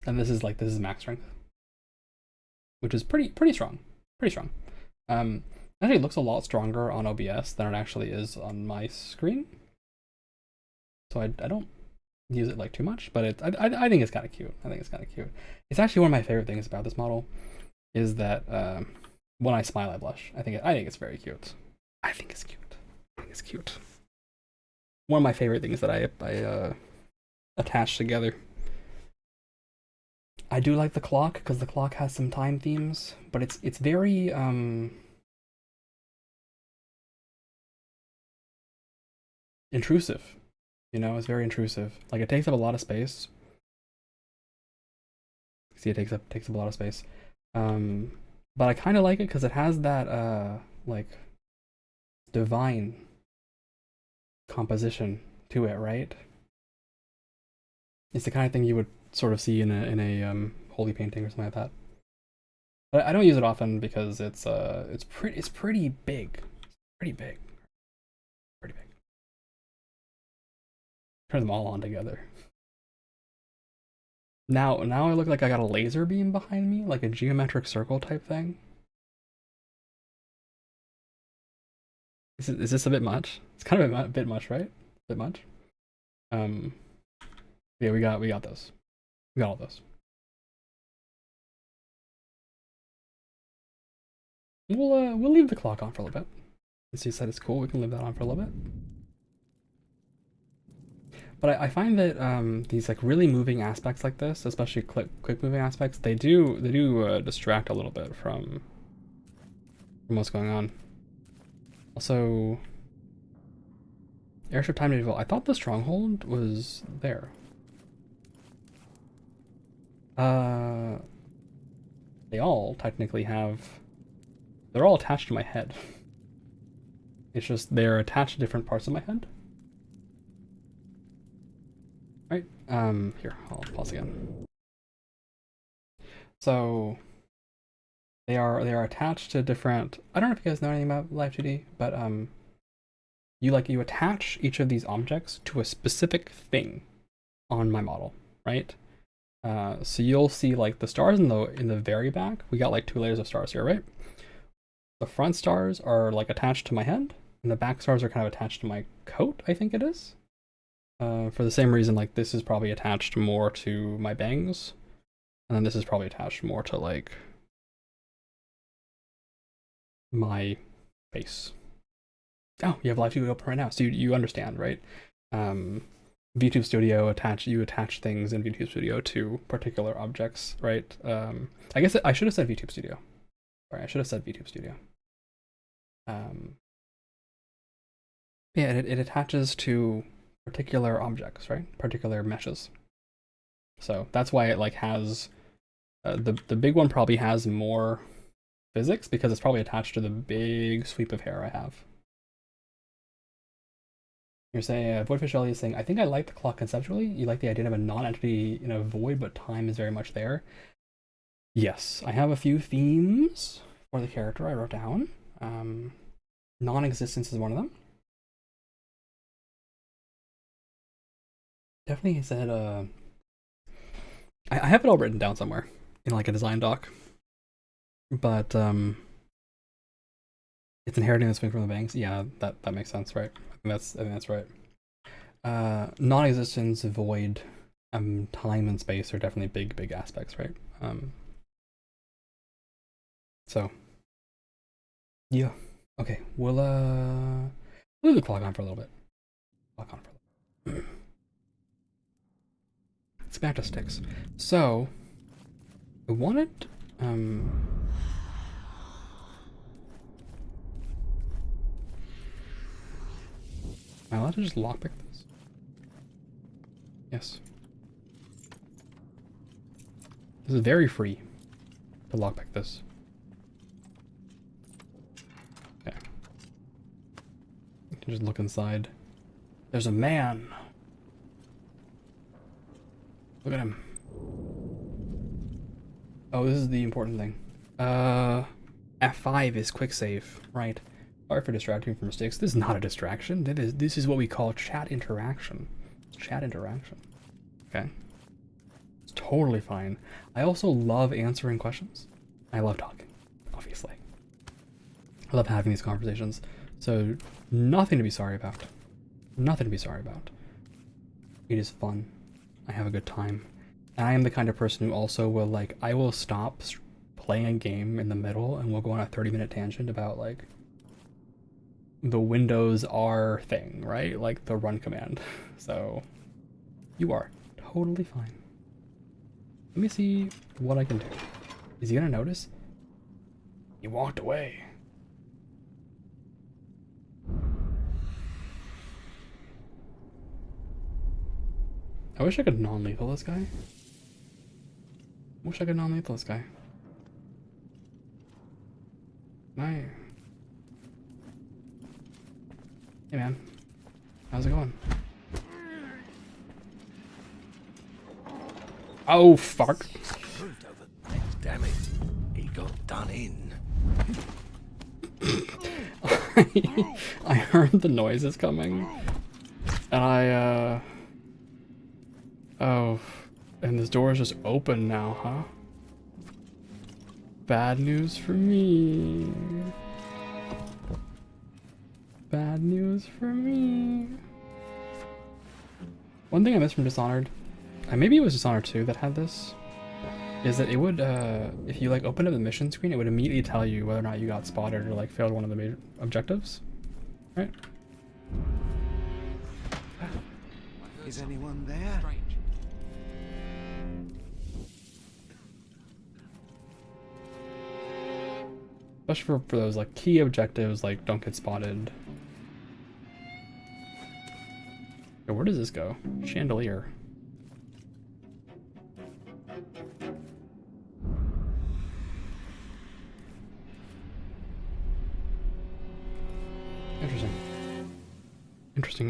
And this is max strength, which is pretty strong. Actually, it looks a lot stronger on OBS than it actually is on my screen. So I don't use it like too much, but I think it's kind of cute. I think it's kind of cute. It's actually one of my favorite things about this model is that when I smile, I blush. I think it's very cute. I think it's cute. I think it's cute. One of my favorite things that I attach together. I do like the clock because the clock has some time themes, but it's very intrusive. You know, it's very intrusive. Like it takes up a lot of space. See, it takes up a lot of space. But I kind of like it because it has that like divine composition to it, right? It's the kind of thing you would sort of see in a holy painting or something like that. But I don't use it often because it's pretty big. Pretty big. Pretty big. Turn them all on together. Now I look like I got a laser beam behind me, like a geometric circle type thing. Is this a bit much? It's kind of a bit much, right? A bit much. Yeah, we got this. We got all this. We'll leave the clock on for a little bit. Since you said it's cool, we can leave that on for a little bit. But I find that these like really moving aspects like this, especially quick moving aspects, they do distract a little bit from what's going on. Also, airship time to default. I thought the stronghold was there. They all technically have. They're all attached to my head. It's just they're attached to different parts of my head. Right. Here, I'll pause again. So they are attached to different. I don't know if you guys know anything about Live 2D, but you attach each of these objects to a specific thing on my model, right? So you'll see like the stars in the very back. We got like 2 layers of stars here, right? The front stars are like attached to my head, and the back stars are kind of attached to my coat, I think it is. For the same reason, like this is probably attached more to my bangs, and then this is probably attached more to like my face. Oh, you have Live 2D open right now, so you understand, right? VTube Studio you attach things in VTube Studio to particular objects, right? I guess I should have said VTube Studio. Sorry, I should have said VTube Studio. Yeah, it attaches to particular objects, right? Particular meshes. So that's why it like has the big one probably has more physics because it's probably attached to the big sweep of hair I have. You're saying Voidfish Ellie is saying, I think I like the clock conceptually. You like the idea of a non-entity in a void, but time is very much there. Yes, I have a few themes for the character I wrote down. Non-existence is one of them. Definitely said I have it all written down somewhere in like a design doc. But it's inheriting the swing from the bangs. Yeah, that makes sense, right? I think that's right. Non-existence, void, time and space are definitely big aspects, right? So yeah. Okay, we'll leave the clock on for a little bit. Clock on for a little bit. It's back to Styx. So I wanted am I allowed to just lockpick this? Yes. This is very free to lockpick this. Okay. You can just look inside. There's a man. Look at him. Oh, this is the important thing. F5 is quick save, right? Sorry for distracting from Styx. This is not a distraction. This is what we call chat interaction. Chat interaction. Okay. It's totally fine. I also love answering questions. I love talking, obviously. I love having these conversations. So nothing to be sorry about. Nothing to be sorry about. It is fun. I have a good time. And I am the kind of person who also will, like, I will stop playing a game in the middle and we'll go on a 30-minute tangent about, like, the Windows R thing, right? Like the run command. So you are totally fine. Let me see what I can do. Is he gonna notice? He walked away. I wish I could non-lethal this guy. Wish I could non-lethal this guy. Hey man, how's it going? Oh fuck! Damn it, he got done in. I heard the noises coming, and oh, and this door is just open now, huh? Bad news for me. Bad news for me. One thing I missed from Dishonored, maybe it was Dishonored 2 that had this, is that it would, if you like open up the mission screen, it would immediately tell you whether or not you got spotted or like failed one of the major objectives, right? Is anyone there? Especially for those like key objectives, like don't get spotted. Okay, where does this go? Chandelier. Interesting.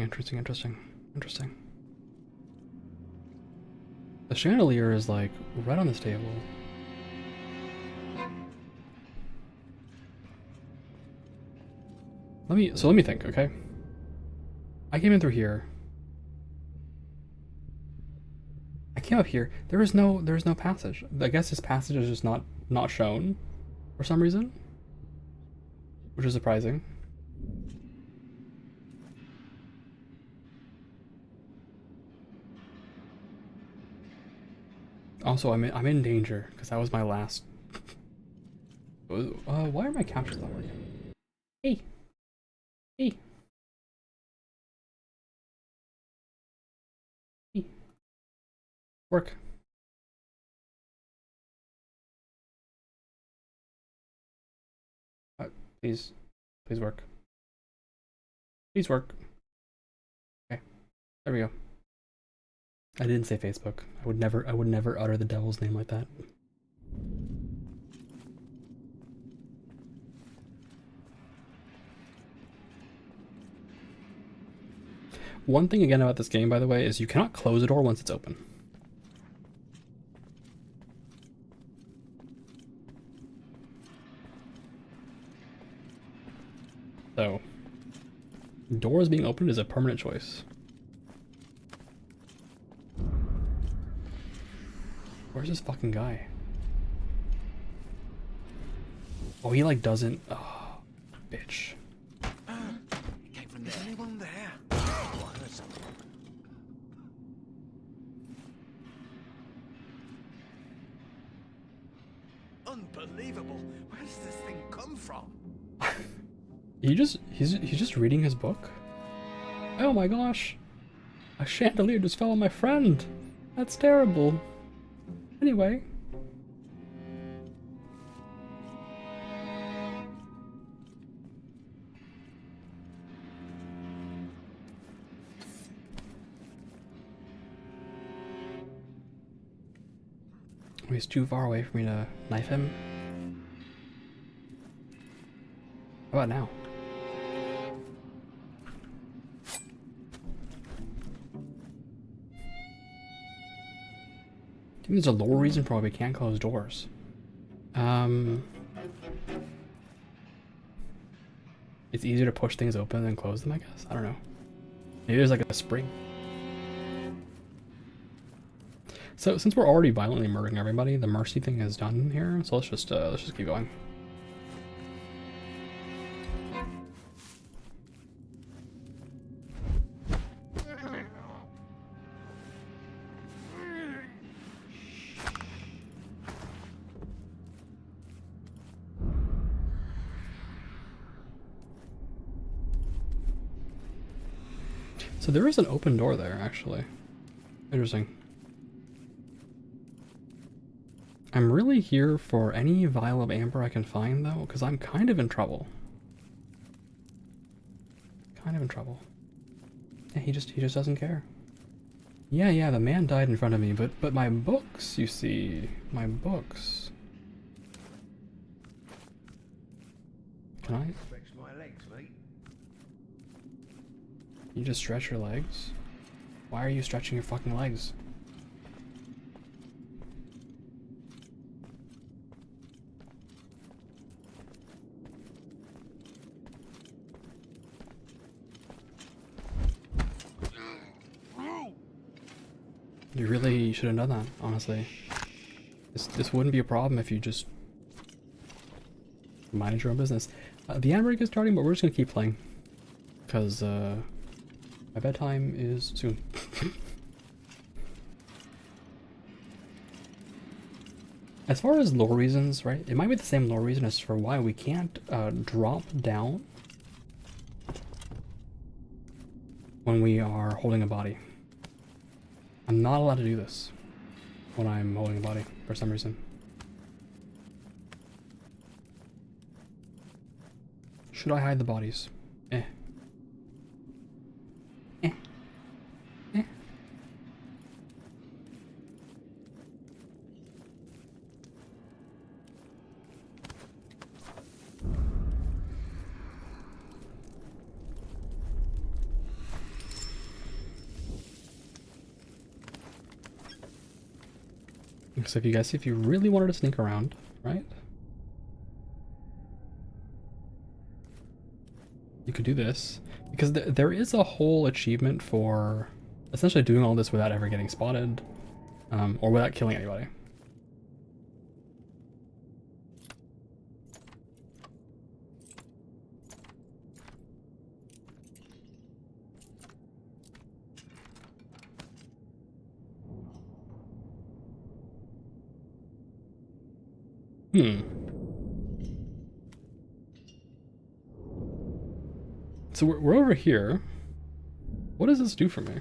Interesting. The chandelier is like right on this table. Let me think, okay? I came in through here. I came up here. There is no passage. I guess this passage is just not shown for some reason, which is surprising. Also, I'm in danger because that was my last. Why are my captures not working? Hey. Work. Please work. Please work. Okay, there we go. I didn't say Facebook. I would never utter the devil's name like that. One thing again about this game, by the way, is you cannot close a door once it's open. So, doors being opened is a permanent choice. Where's this fucking guy? Oh, he like doesn't. Oh, bitch. Is anyone there? Unbelievable. Where does this thing come from? he's just reading his book. Oh my gosh. A chandelier just fell on my friend. That's terrible. Anyway. He's too far away for me to knife him. How about now? I think there's a lore reason for why we can't close doors. It's easier to push things open than close them, I guess. I don't know. Maybe there's like a spring. So since we're already violently murdering everybody, the mercy thing is done here. So let's just keep going. So there is an open door there, actually. Interesting. I'm really here for any vial of amber I can find, though, because I'm kind of in trouble. Kind of in trouble. Yeah, he just doesn't care. Yeah, the man died in front of me, but my books, you see, my books. Can I? Stretch my legs, mate. You just stretch your legs? Why are you stretching your fucking legs? You really should have done that, honestly. This wouldn't be a problem if you just minded your own business. The ad break is starting, but we're just gonna keep playing. Because, my bedtime is soon. As far as lore reasons, right? It might be the same lore reason as for why we can't drop down when we are holding a body. I'm not allowed to do this when I'm holding a body for some reason. Should I hide the bodies? Eh. Eh. Eh. So if you really wanted to sneak around, right? You could do this. Because there is a whole achievement for essentially doing all this without ever getting spotted, or without killing anybody. So we're over here. What does this do for me?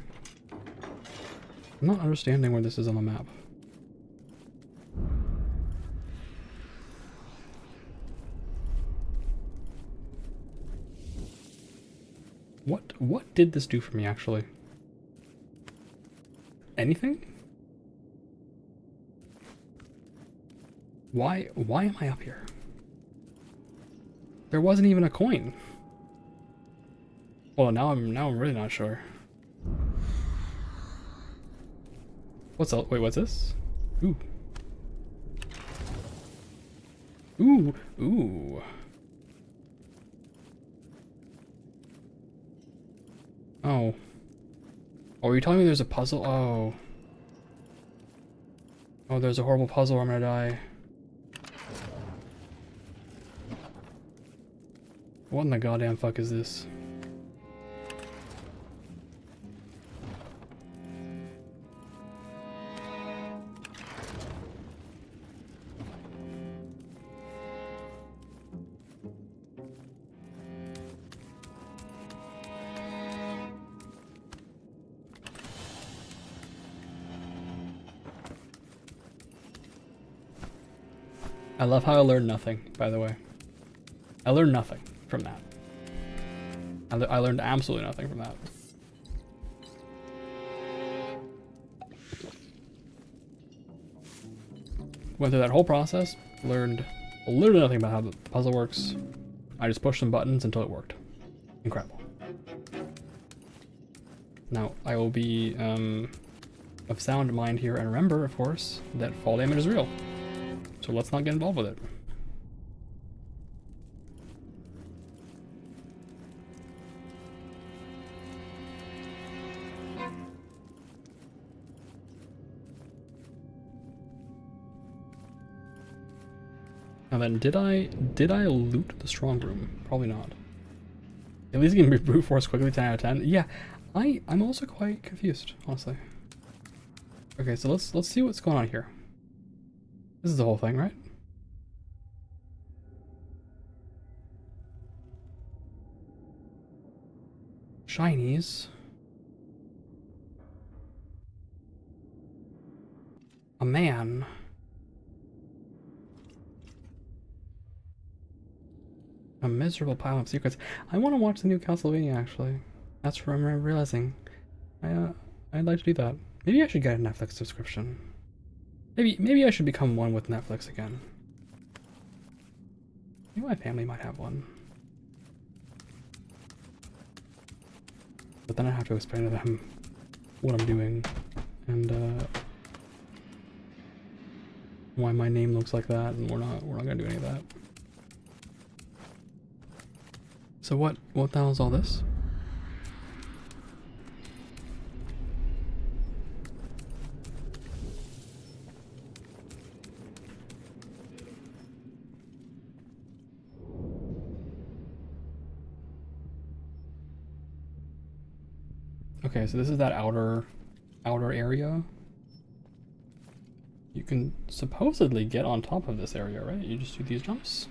I'm not understanding where this is on the map. What did this do for me, actually? Anything? Why am I up here? There wasn't even a coin. Well, now I'm really not sure. What's up? Wait, what's this? Ooh. Ooh, ooh. Oh. Oh, are you telling me there's a puzzle? Oh. Oh, there's a horrible puzzle where I'm gonna die. What in the goddamn fuck is this? I love how I learned nothing, by the way. I learned nothing from that. I learned absolutely nothing from that. Went through that whole process, learned literally nothing about how the puzzle works. I just pushed some buttons until it worked. Incredible. Now, I will be of sound mind here and remember, of course, that fall damage is real. So let's not get involved with it. Now then, did I loot the strong room? Probably not. At least getting brute force quickly, 10 out of 10. Yeah, I'm also quite confused, honestly. Okay, so let's see what's going on here. This is the whole thing, right? Shinies. A man. A miserable pile of secrets. I want to watch the new Castlevania, actually. That's what I'm realizing. I'd like to do that. Maybe I should get a Netflix subscription. Maybe I should become one with Netflix again. Maybe my family might have one. But then I have to explain to them what I'm doing and why my name looks like that, and we're not gonna do any of that. So what the hell is all this? Okay, so this is that outer area. You can supposedly get on top of this area, right? You just do these jumps.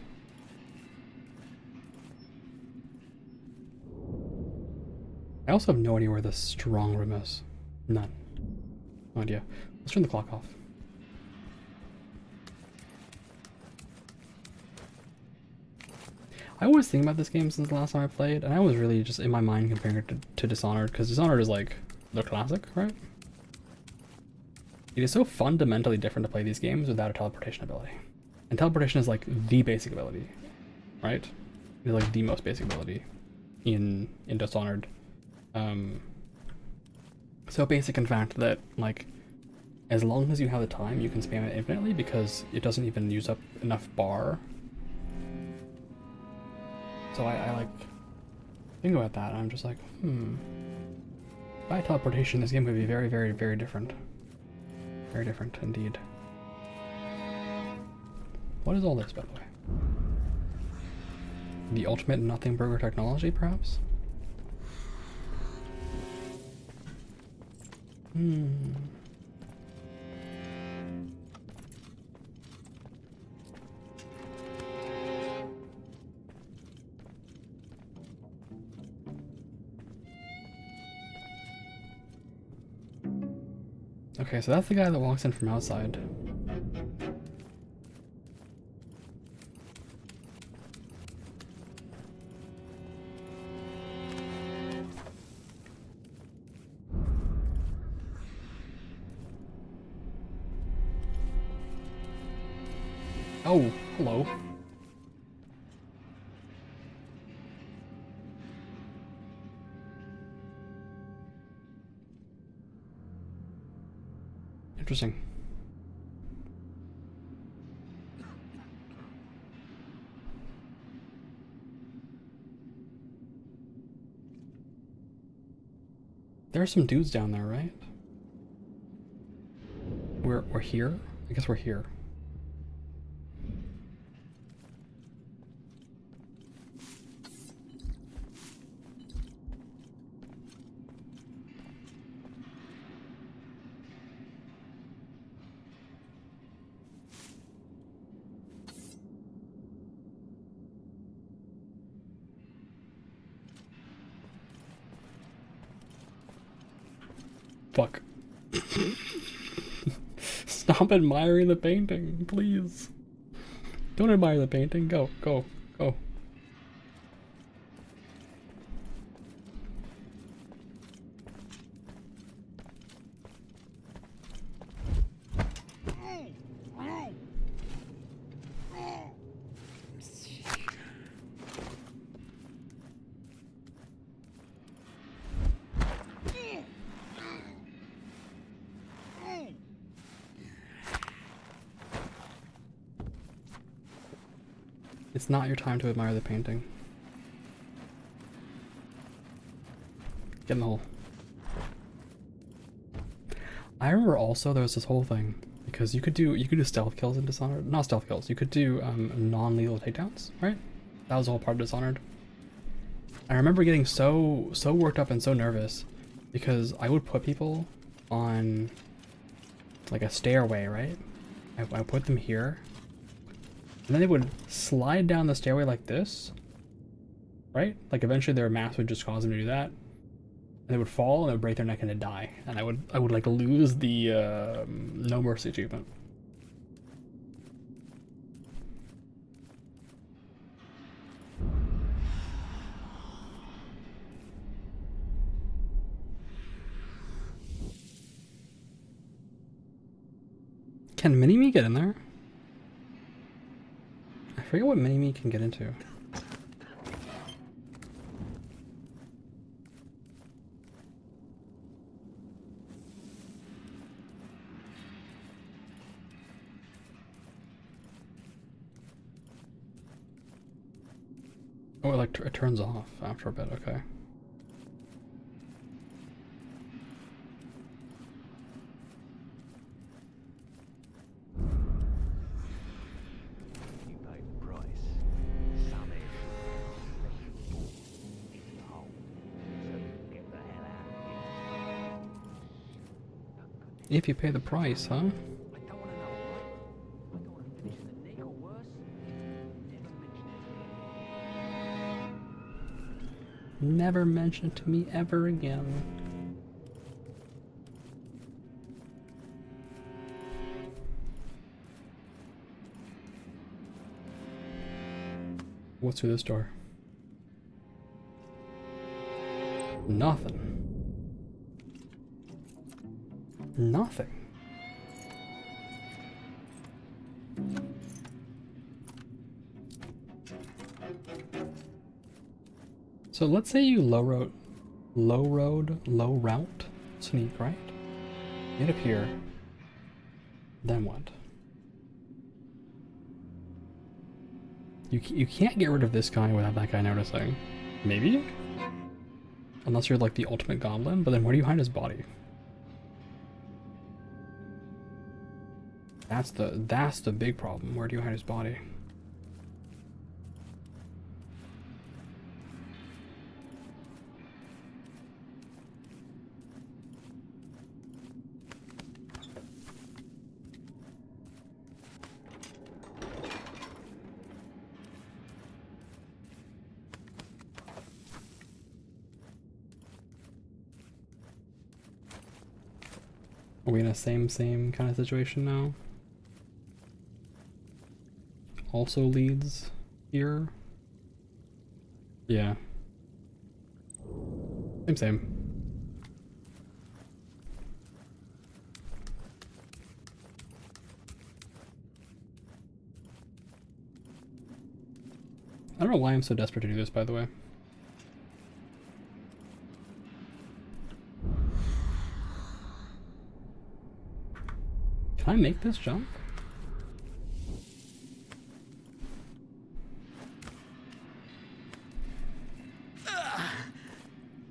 I also have no idea where the strong room is. None. No idea. Let's turn the clock off. I always think about this game since the last time I played, and I was really just in my mind comparing it to Dishonored, because Dishonored is like the classic, right? It is so fundamentally different to play these games without a teleportation ability. And teleportation is like the basic ability, right? It is like the most basic ability in Dishonored. So basic in fact that like as long as you have the time you can spam it infinitely because it doesn't even use up enough bar. So I like think about that and I'm just like, by teleportation this game would be very, very, very different. Very different indeed. What is all this, by the way? The ultimate nothing burger technology, perhaps? Okay, so that's the guy that walks in from outside. Oh, hello. Interesting. There are some dudes down there, right? We're here? I guess we're here. Fuck. Stop admiring the painting, please. Don't admire the painting. Go, go, go. It's not your time to admire the painting. Get in the hole. I remember also there was this whole thing because you could do stealth kills in Dishonored. Not stealth kills. You could do non-lethal takedowns, right? That was the whole part of Dishonored. I remember getting so worked up and so nervous because I would put people on like a stairway, right? I put them here. And then they would slide down the stairway like this, right? Like eventually their mass would just cause them to do that. And they would fall and they would break their neck and they'd die. And I would like lose the No Mercy achievement. Can Mini-Me get in there? I forget what Mini-Me can get into. Oh, it turns off after a bit, okay. If you pay the price, huh? Never mention it to me ever again. What's through this door? Nothing. Nothing. So let's say you low route sneak, right? Get up here. Then what? You can't get rid of this guy without that guy noticing. Maybe? Unless you're like the ultimate goblin, but then where do you hide his body? That's the big problem. Where do you hide his body? Are we in a same kind of situation now? Also leads here? Yeah. Same. I don't know why I'm so desperate to do this, by the way. Can I make this jump?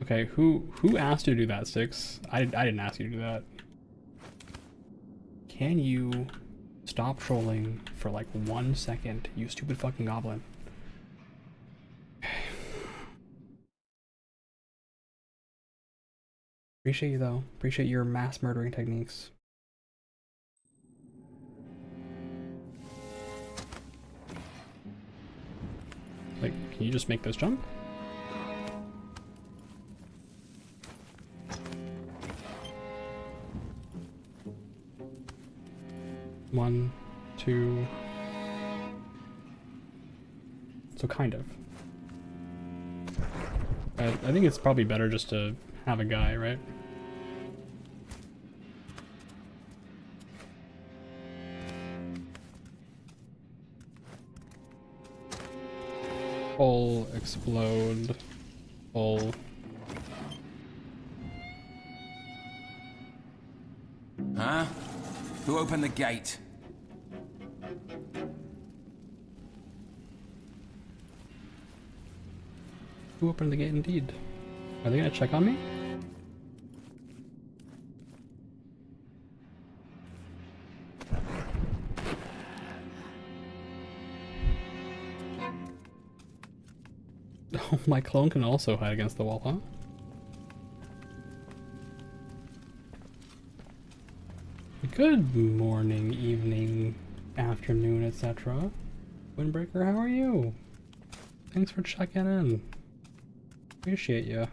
Okay, who asked you to do that, Styx? I didn't ask you to do that. Can you stop trolling for like 1 second, you stupid fucking goblin? Appreciate you though. Appreciate your mass murdering techniques. Like, can you just make this jump? One, two. So kind of. I think it's probably better just to have a guy, right? Full explode. Full. Huh? Who opened the gate? Who opened the gate indeed? Are they gonna check on me? Oh, my clone can also hide against the wall, huh? Good morning, evening, afternoon, etc. Windbreaker, how are you? Thanks for checking in. Appreciate you.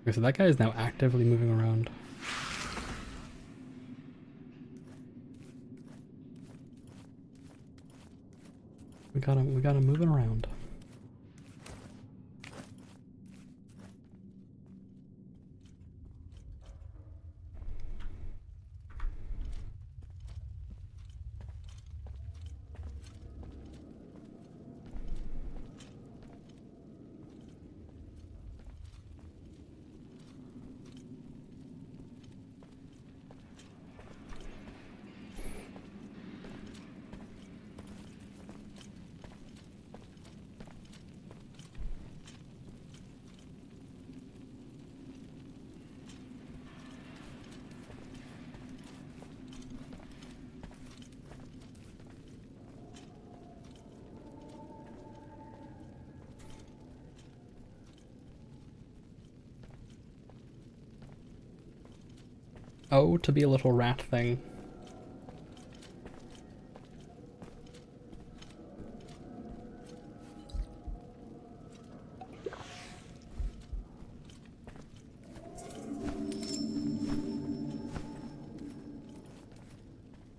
Okay, so that guy is now actively moving around. We got him moving around. Oh, to be a little rat thing.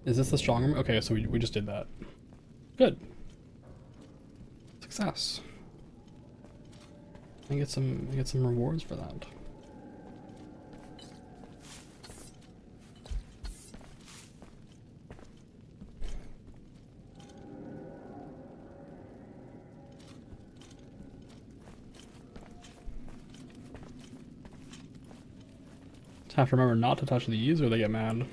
Is this the strong room? Okay, so we just did that. Good. Success. I get some rewards for that. Just have to remember not to touch these or they get mad.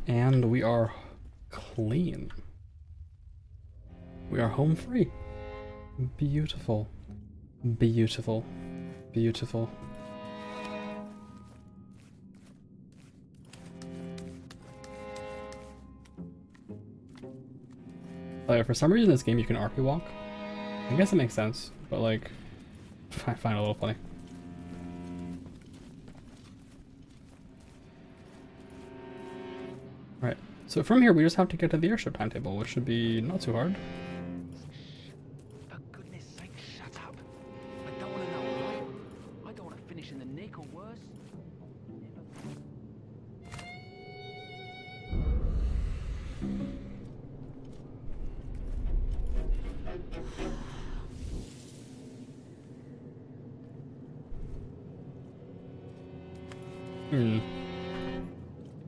And we are clean. We are home free. Beautiful. Beautiful. Beautiful. For some reason in this game you can RP walk. I guess it makes sense, but like, I find it a little funny. Right, so from here we just have to get to the airship timetable, which should be not too hard. For goodness sake, shut up. I don't want to know, right? I don't want to finish in the nick or worse.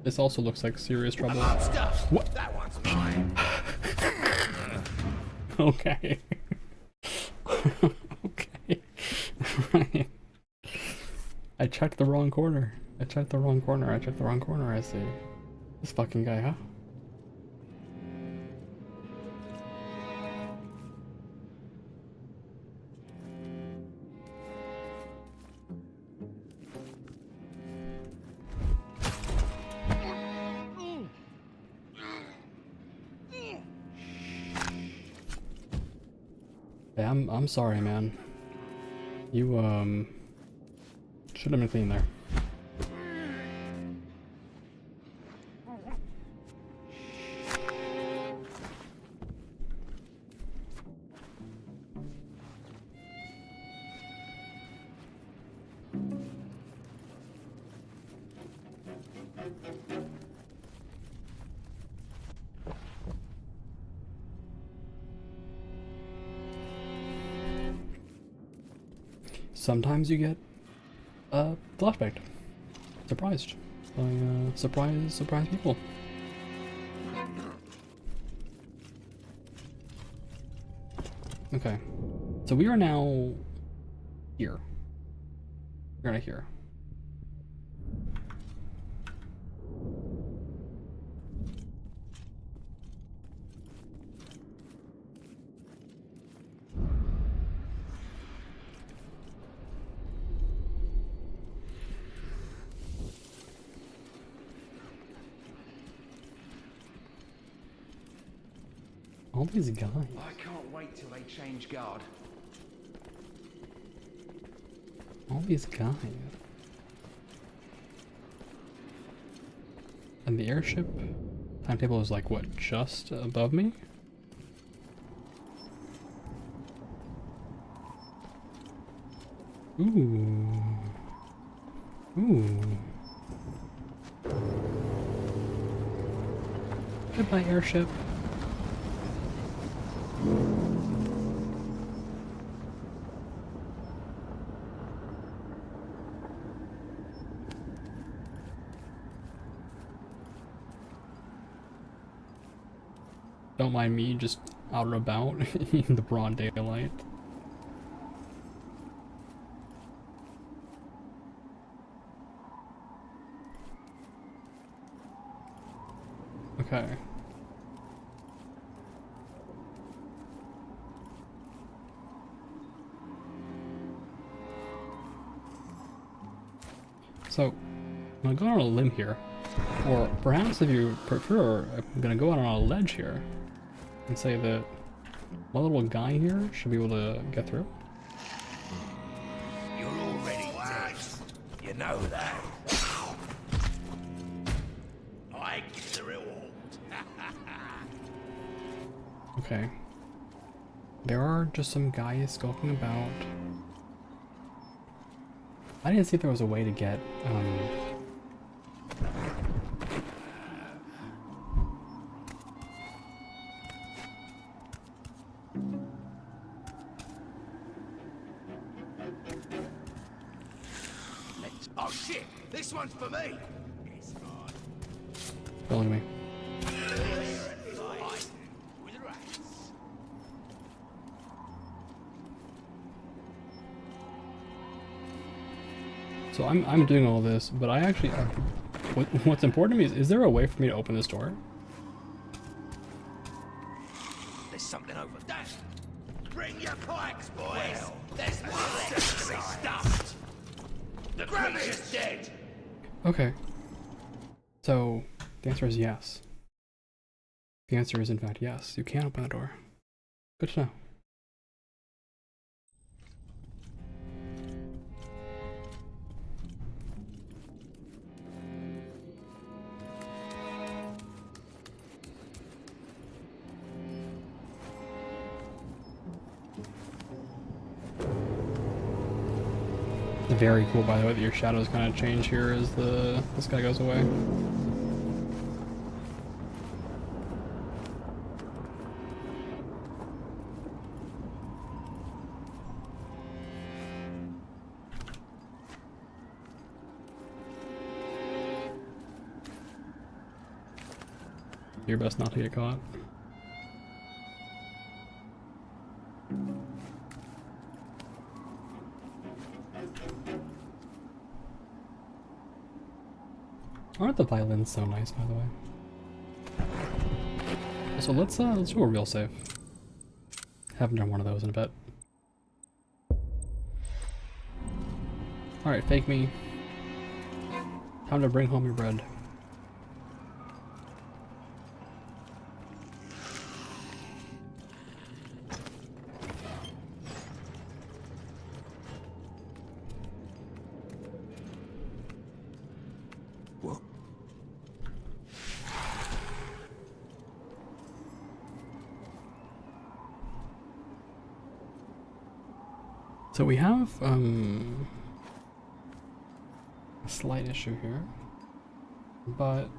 This also looks like serious trouble. Stuff. What? That one's mine. Okay. Okay. Right. I checked the wrong corner. I checked the wrong corner. I see. This fucking guy, huh? Yeah, I'm sorry, man. You should have been clean there. Sometimes you get flashbacked. Surprised by surprise people. Okay, so we are now here. We're gonna here. All these guys. I can't wait till they change guard. All these guys. And the airship timetable is like, what, just above me? Ooh. Ooh. Goodbye, airship. Don't mind me just out and about in the broad daylight. Okay. So, I'm gonna go on a limb here, or perhaps if you prefer, I'm gonna go out on a ledge here and say that my little guy here should be able to get through. You're already dead. You know that. I get the reward. Okay. There are just some guys skulking about. I didn't see if there was a way to get, Oh shit! This one's for me. It's fine. Don't look at me. With rats. So I'm doing all this, but I actually, what's important to me is there a way for me to open this door? There's something over there. Bring your pikes, boys. Well, there's one left to be stuffed. The creature's dead. Okay. So, the answer is yes. The answer is in fact yes. You can open the door. Good to know. Very cool, by the way, that your shadows kind of change here as this guy goes away. Your best not to get caught. Aren't the violins so nice, by the way? So let's do a real save. Haven't done one of those in a bit. Alright, fake me. Time to bring home your bread. What? So we have a slight issue here, but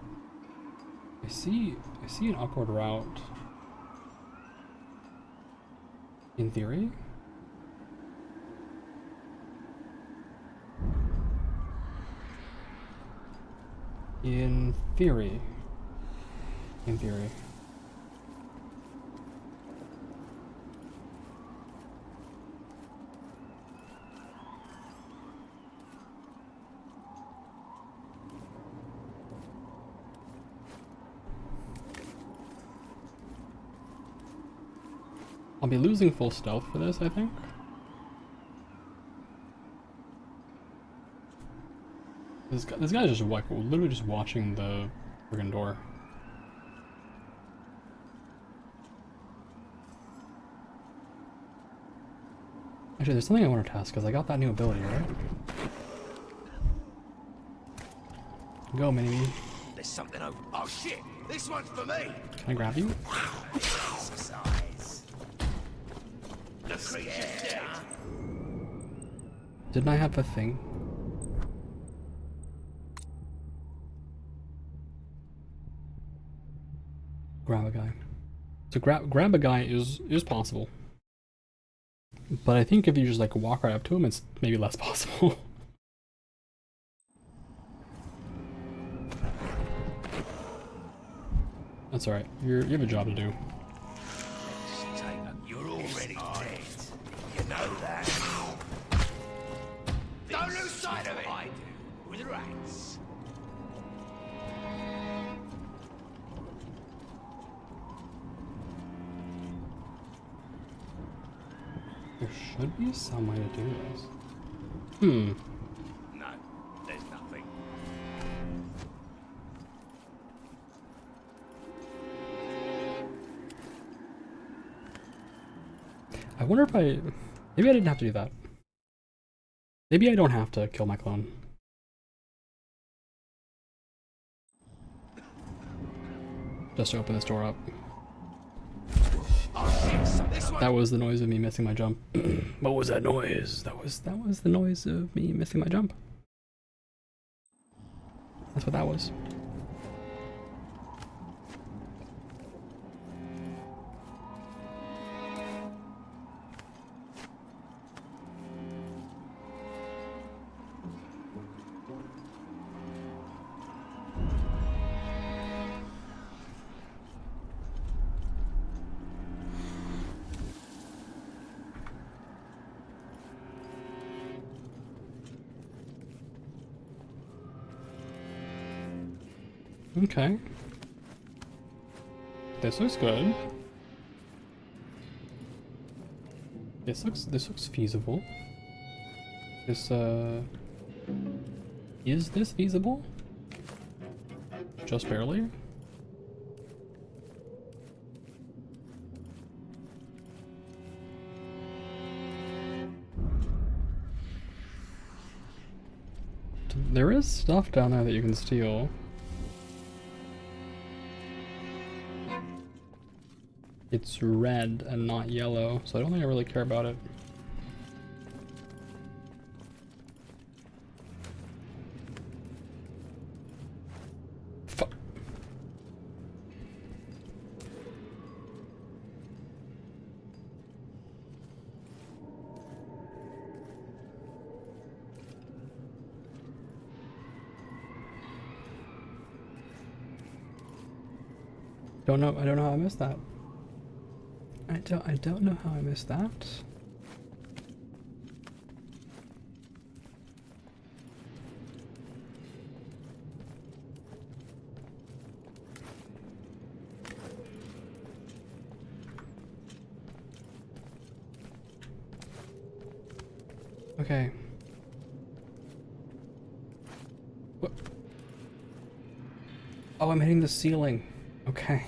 I see an upward route in theory. In theory. I'll be losing full stealth for this, I think. This guy's just like literally just watching the friggin' door. Actually, there's something I want to test because I got that new ability, right? Go, mini-me. There's something over. Oh shit! This one's for me. Can I grab you? Exercise. The creature's dead. Didn't I have a thing? Grab a guy. So grab a guy is possible. But I think if you just like walk right up to him, it's maybe less possible. That's alright. You have a job to do. You're already dead. You know that. Don't lose sight of it. I do. With rats. There should be some way to do this. No, there's nothing. I wonder if maybe I didn't have to do that. Maybe I don't have to kill my clone. Just to open this door up. That was the noise of me missing my jump. What was that noise? That was the noise of me missing my jump. That's what that was. Okay. This looks good. This looks feasible. This is this feasible? Just barely? There is stuff down there that you can steal. It's red and not yellow, so I don't think I really care about it. Fuck. I don't know how I missed that. I don't know how I missed that. Okay. What? Oh, I'm hitting the ceiling. Okay.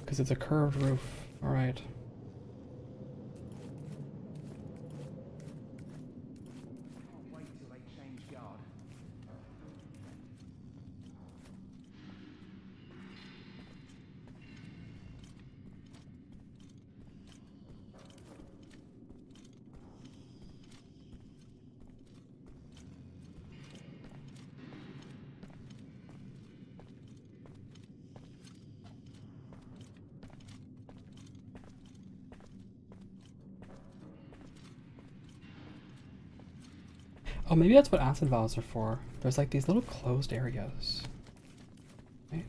Because it's a curved roof. Alright. Wait till they change guard. Oh, maybe that's what acid vials are for. There's like these little closed areas. Right?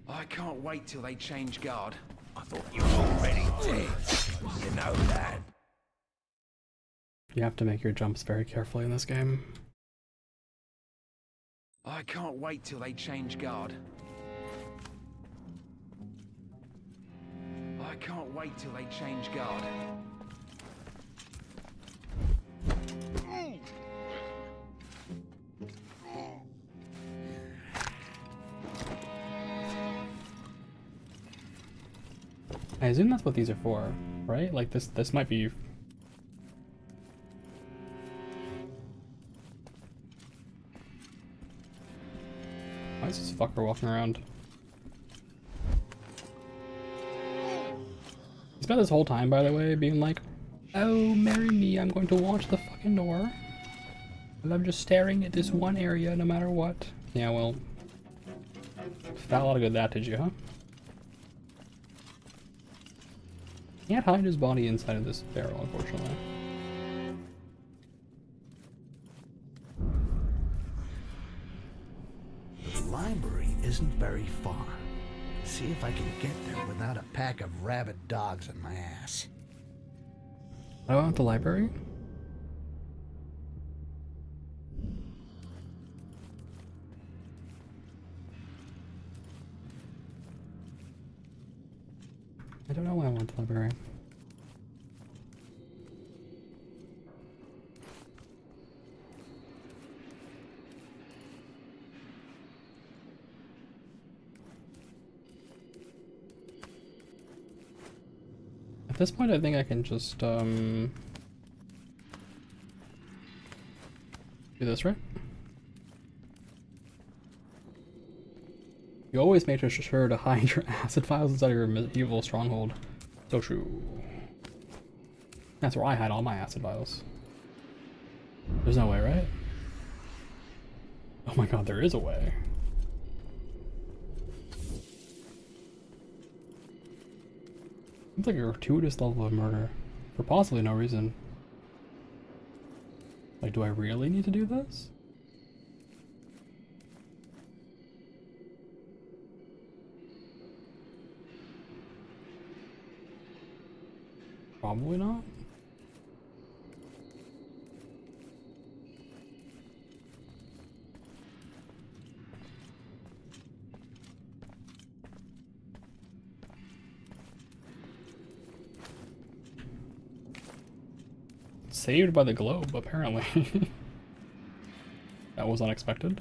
I can't wait till they change guard. I thought you were already dead. You know that. You have to make your jumps very carefully in this game. I can't wait till they change guard. I can't wait till they change guard. I assume that's what these are for, right? Like this might be Why is this fucker walking around? He spent this whole time, by the way, being like, oh, marry me, I'm going to watch the fucking door. And I'm just staring at this one area no matter what. Yeah, well, got a lot of good that, did you, huh? Can't hide his body inside of this barrel, unfortunately. The library isn't very far. See if I can get there without a pack of rabid dogs in my ass. I want the library? I don't know why I want the library. At this point, I think I can just, do this, right? You always make sure to hide your acid files inside your medieval stronghold. So true. That's where I hide all my acid files. There's no way, right? Oh my god, there is a way. It's like a gratuitous level of murder. For possibly no reason. Like, do I really need to do this? Probably not. Saved by the globe, apparently. That was unexpected.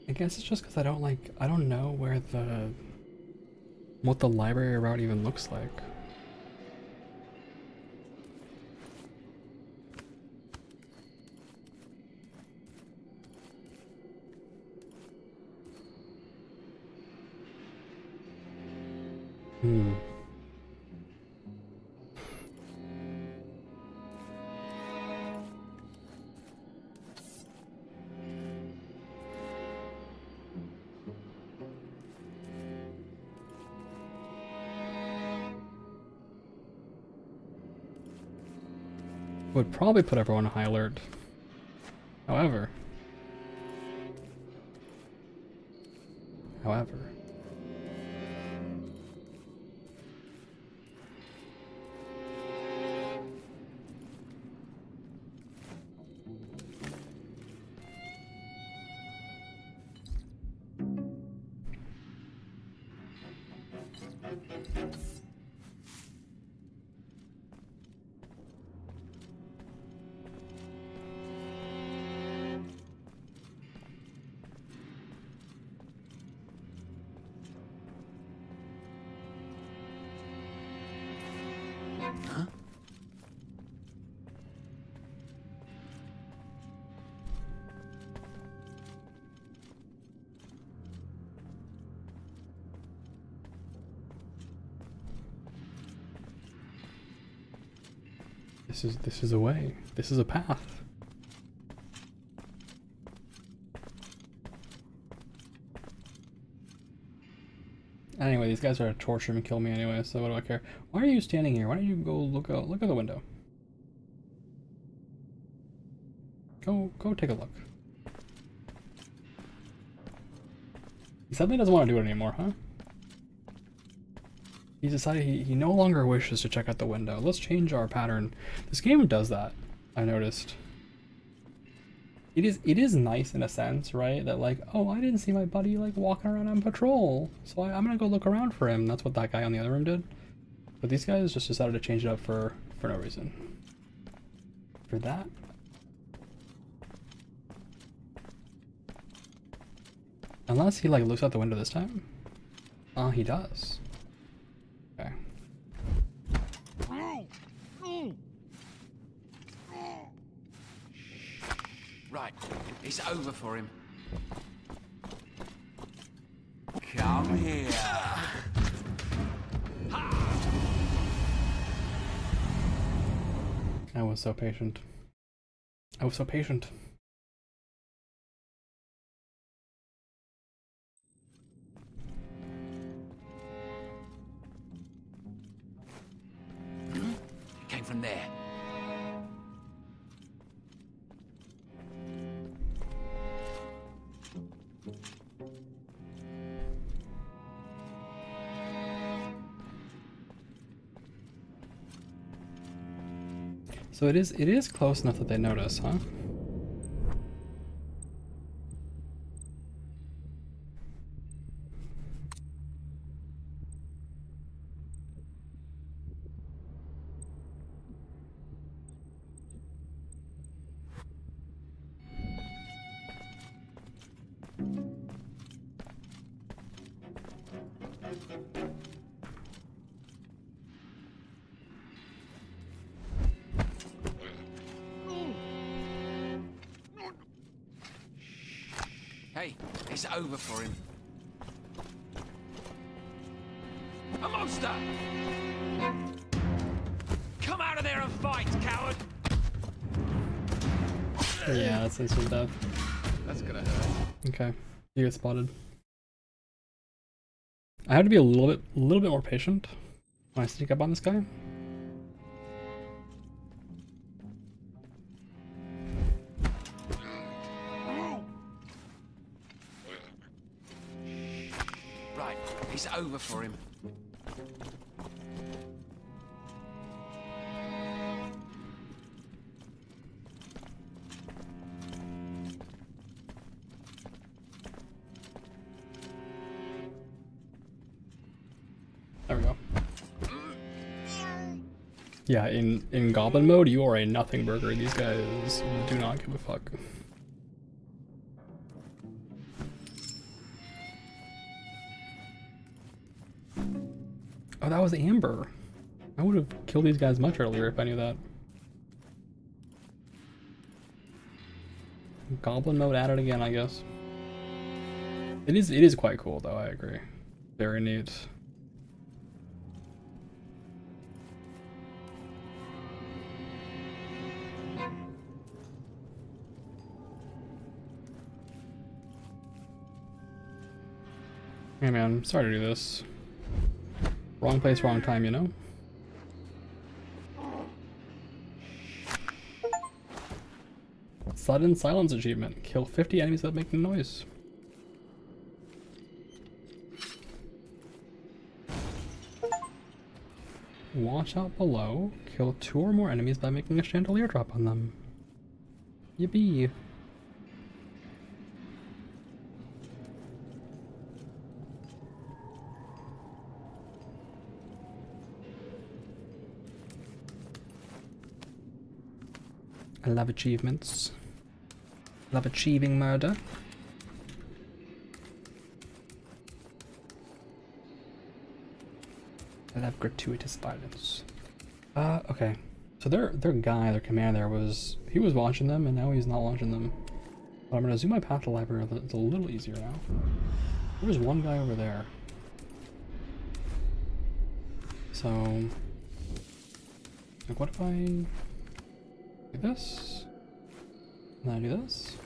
I guess it's just because I don't know where what the library route even looks like. Would probably put everyone on high alert. However. Huh? This is a way. This is a path. Anyway, these guys are to torture me and kill me anyway, so what do I care? Why are you standing here? Why don't you go look out the window? Go take a look. He suddenly doesn't want to do it anymore, huh? He decided he no longer wishes to check out the window. Let's change our pattern. This game does that, I noticed. it is nice in a sense, right? That like, oh, I didn't see my buddy like walking around on patrol, so I'm gonna go look around for him. That's what that guy on the other room did. But these guys just decided to change it up for no reason. For that. Unless he like looks out the window this time. He does. Okay. Right, it's over for him. Come here. I was so patient. I was so patient. It came from there. So it is close enough that they notice, huh? Hey, it's over for him. A monster! Come out of there and fight, coward! Yeah, that's instant death. That's gonna hurt. Okay, you get spotted. I have to be a little bit more patient when I sneak up on this guy. Right, it's over for him. There we go. Yeah, in goblin mode, you are a nothing burger. These guys do not give a fuck. Oh, that was Amber. I would have killed these guys much earlier if I knew that. Goblin mode added again, I guess. It is quite cool though, I agree. Very neat. Hey man, sorry to do this. Wrong place, wrong time, you know? Sudden silence achievement. Kill 50 enemies without making noise. Watch out below. Kill 2 or more enemies by making a chandelier drop on them. Yippee. I love achievements. Love achieving murder. I love gratuitous violence. Okay. So their guy, their commander there was, he was watching them and now he's not watching them. But I'm gonna zoom my path to the library, it's a little easier now. There's one guy over there. So, like what if I do this? And then I do this?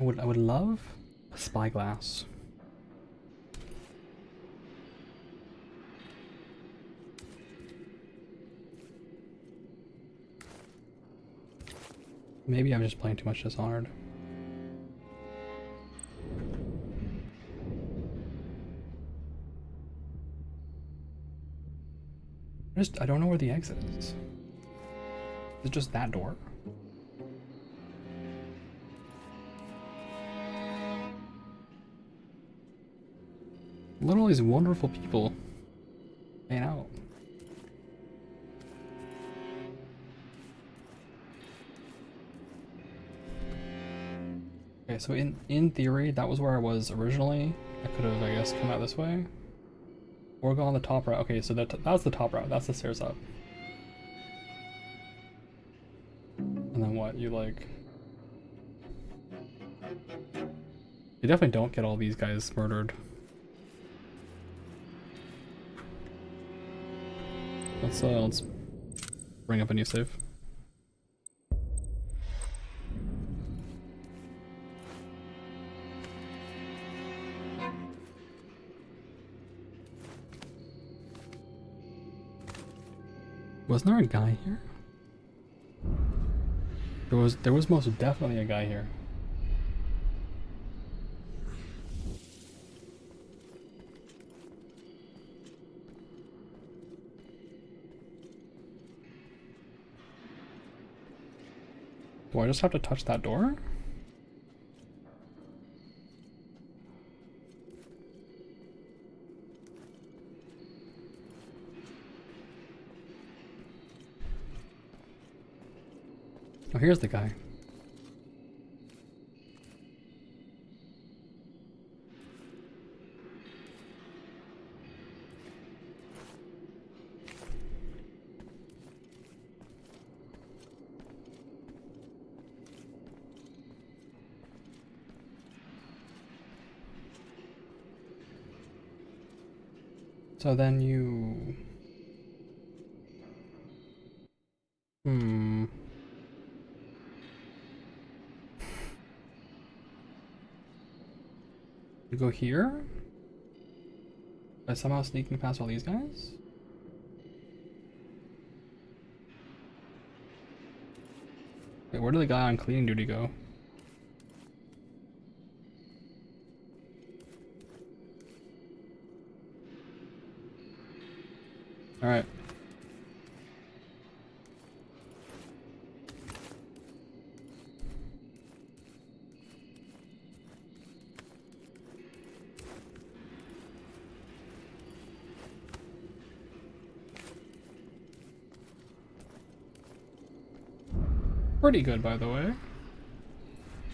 I would love a spyglass. Maybe I'm just playing too much Dishonored. I don't know where the exit is. Is it just that door? Look at all these wonderful people hanging out. Okay, so in theory, that was where I was originally. I could have, I guess, come out this way. Or go on the top route. Okay, so that's the top route. That's the stairs up. And then what? You like... You definitely don't get all these guys murdered. Let's bring up a new save. Wasn't there a guy here? There was most definitely a guy here. Do I just have to touch that door? Oh, here's the guy. So then you... You go here? By somehow sneaking past all these guys? Wait, where did the guy on cleaning duty go? Alright. Pretty good, by the way.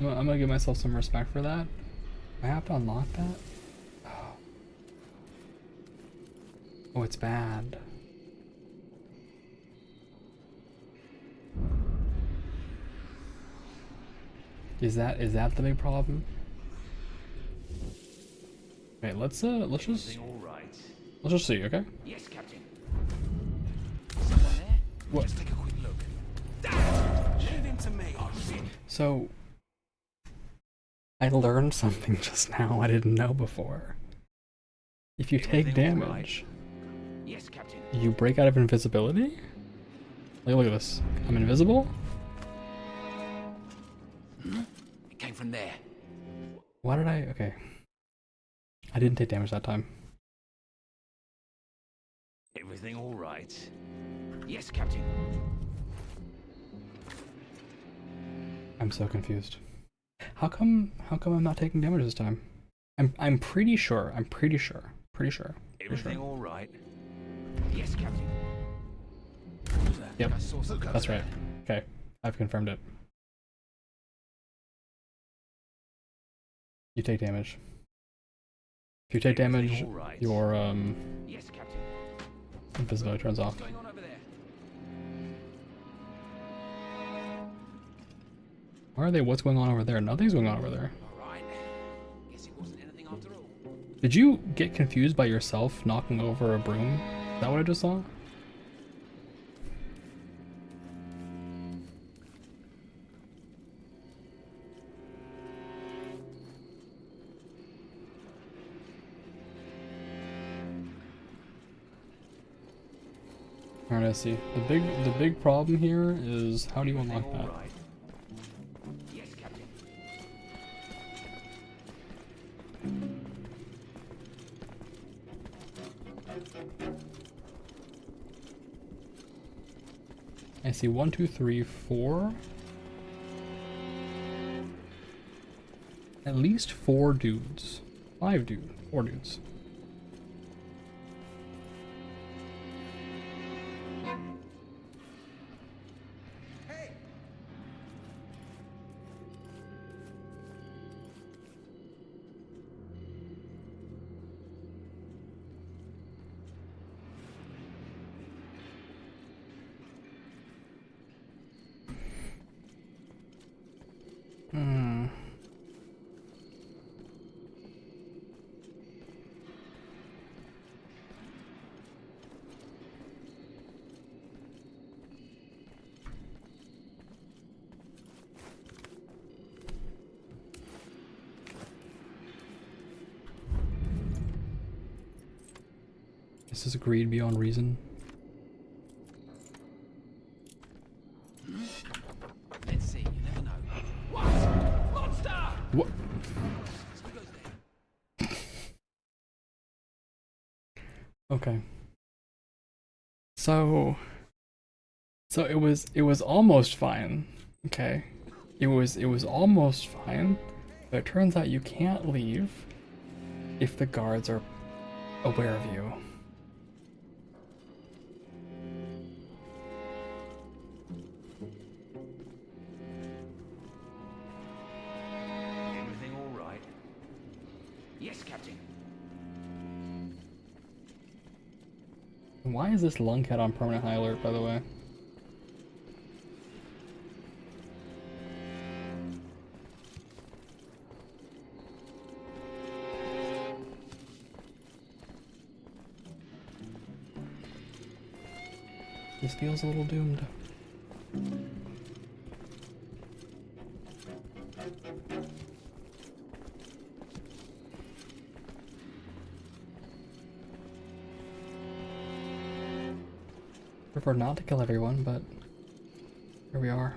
I'm gonna give myself some respect for that. I have to unlock that? Oh, it's bad. Is that the big problem? Okay, let's just see, okay? Yes, Captain. Someone there? What? Just take a quick look. Leave him to me. Oh, shit. So I learned something just now I didn't know before. If you take Everything all damage, Yes, Captain. you break out of invisibility? Like, look at this. I'm invisible? It came from there. Why did I... Okay. I didn't take damage that time. Everything all right? Yes, Captain. I'm so confused. How come I'm not taking damage this time? I'm pretty sure. Everything all right? Yes, Captain. Yep. I saw something. That's right. Okay. I've confirmed it. You take damage. If you take damage, Everything all right? your Yes, Captain. invisibility turns off. What's going on over there? Why are they? What's going on over there? Nothing's going on over there. All right. Guess it wasn't anything after all. Did you get confused by yourself knocking over a broom? Is that what I just saw? Alright, I see. The big problem here is how do you unlock Everything all that? right? Yes, Captain. I see 1, 2, 3, 4. At least 4 dudes. 5 dudes. 4 dudes. This is greed beyond reason. Let's see, you never know. What? Monster! What? Who goes there? Okay. So it was almost fine. Okay. It was almost fine, but it turns out you can't leave if the guards are aware of you. Everything all right? Yes, Captain. Why is this lunkhead on permanent high alert, by the way? This feels a little doomed. Prefer not to kill everyone, but here we are.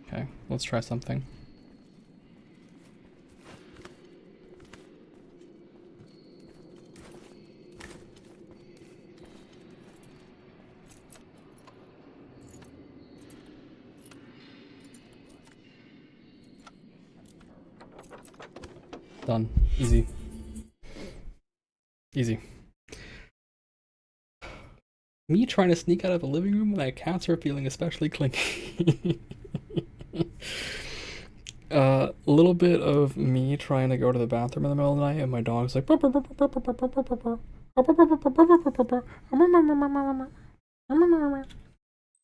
Okay, let's try something. Done. Easy. Easy. Me trying to sneak out of the living room when my cats are feeling especially clingy. A little bit of me trying to go to the bathroom in the middle of the night and my dog's like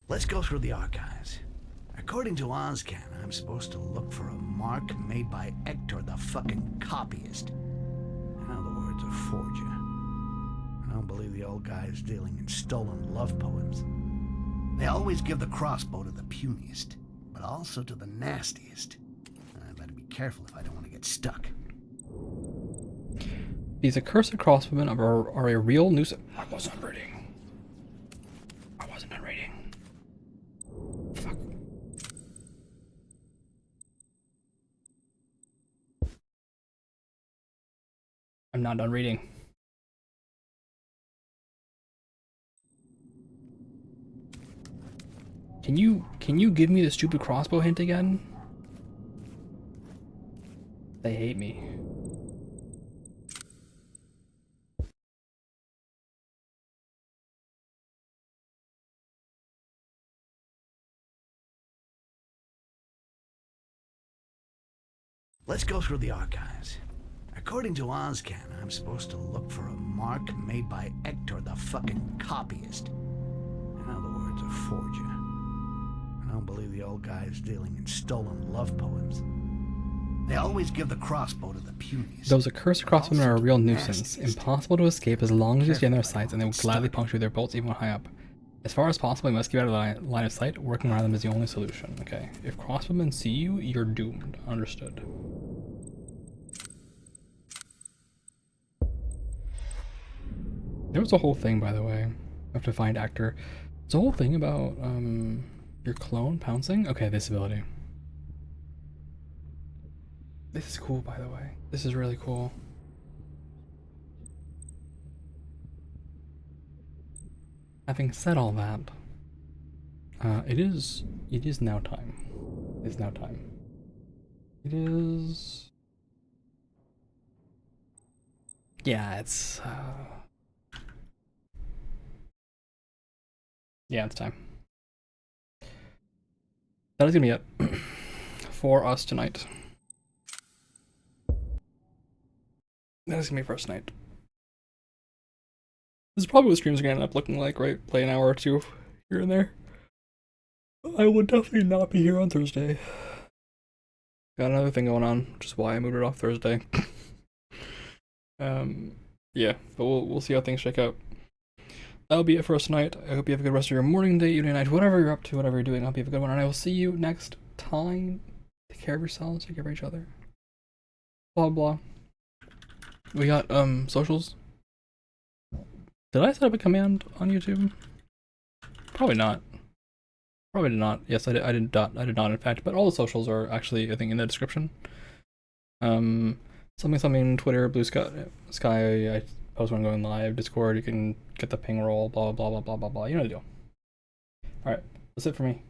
Let's go through the archives. According to Ozcan, I'm supposed to look for a mark made by Hector the fucking copyist. In other words, a forger. I don't believe the old guy is dealing in stolen love poems. They always give the crossbow to the puniest, but also to the nastiest. I better be careful if I don't want to get stuck. These accursed crossbowmen are a real nuisance. I wasn't reading. I wasn't done reading. Fuck. I'm not done reading. Can you give me the stupid crossbow hint again? They hate me. Let's go through the archives. According to Ozcan, I'm supposed to look for a mark made by Hector the fucking copyist. In other words, a forger. I don't believe the old guy is dealing in stolen love poems. They always give the crossbow to the puniest. Those accursed crossbowmen are a real nuisance. Impossible to escape as long as you stay in their sights, and they will gladly puncture their bolts even when high up. As far as possible, you must keep out of line of sight. Working around them is the only solution. Okay. If crossbowmen see you, you're doomed. Understood. There was a whole thing, by the way. I have to find actor. There's a whole thing about your clone pouncing. Okay, this ability. This is cool, by the way. This is really cool. Having said all that, it is now time. It's now time. It is. Yeah, it's. Yeah, it's time. That is gonna be it for us tonight. That is gonna be for us tonight. This is probably what streams are gonna end up looking like, right? Play an hour or two here and there. I will definitely not be here on Thursday. Got another thing going on, which is why I moved it off Thursday. Yeah, but we'll see how things shake out. That'll be it for us tonight. I hope you have a good rest of your morning, day, evening, night, whatever you're up to, whatever you're doing. I hope you have a good one, and I will see you next time. Take care of yourselves, take care of each other. Blah blah. We got socials. Did I set up a command on YouTube? Probably not. Probably did not. Yes, I did not in fact, but all the socials are actually, I think, in the description. Something, Twitter, Blue Sky, I post when I'm going live, Discord, you can get the ping roll, blah blah blah blah blah blah. You know the deal. Alright, that's it for me.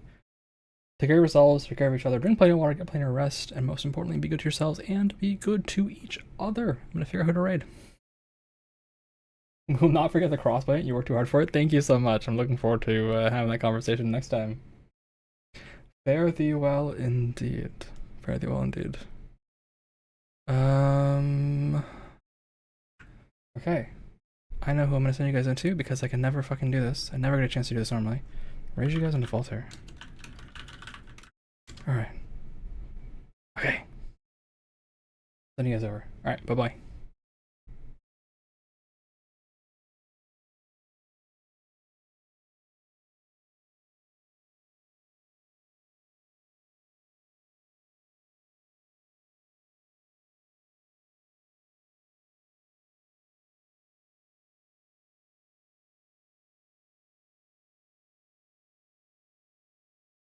Take care of yourselves, take care of each other, drink plenty of water, get plenty of rest, and most importantly, be good to yourselves and be good to each other. I'm gonna figure out who to raid. Will not forget the crossbite. You worked too hard for it. Thank you so much. I'm looking forward to having that conversation next time. Fare thee well indeed. Fare thee well indeed. Okay. I know who I'm gonna send you guys into because I can never fucking do this. I never get a chance to do this normally. Raise you guys on default here. Alright. Okay. Send you guys over. Alright, bye-bye.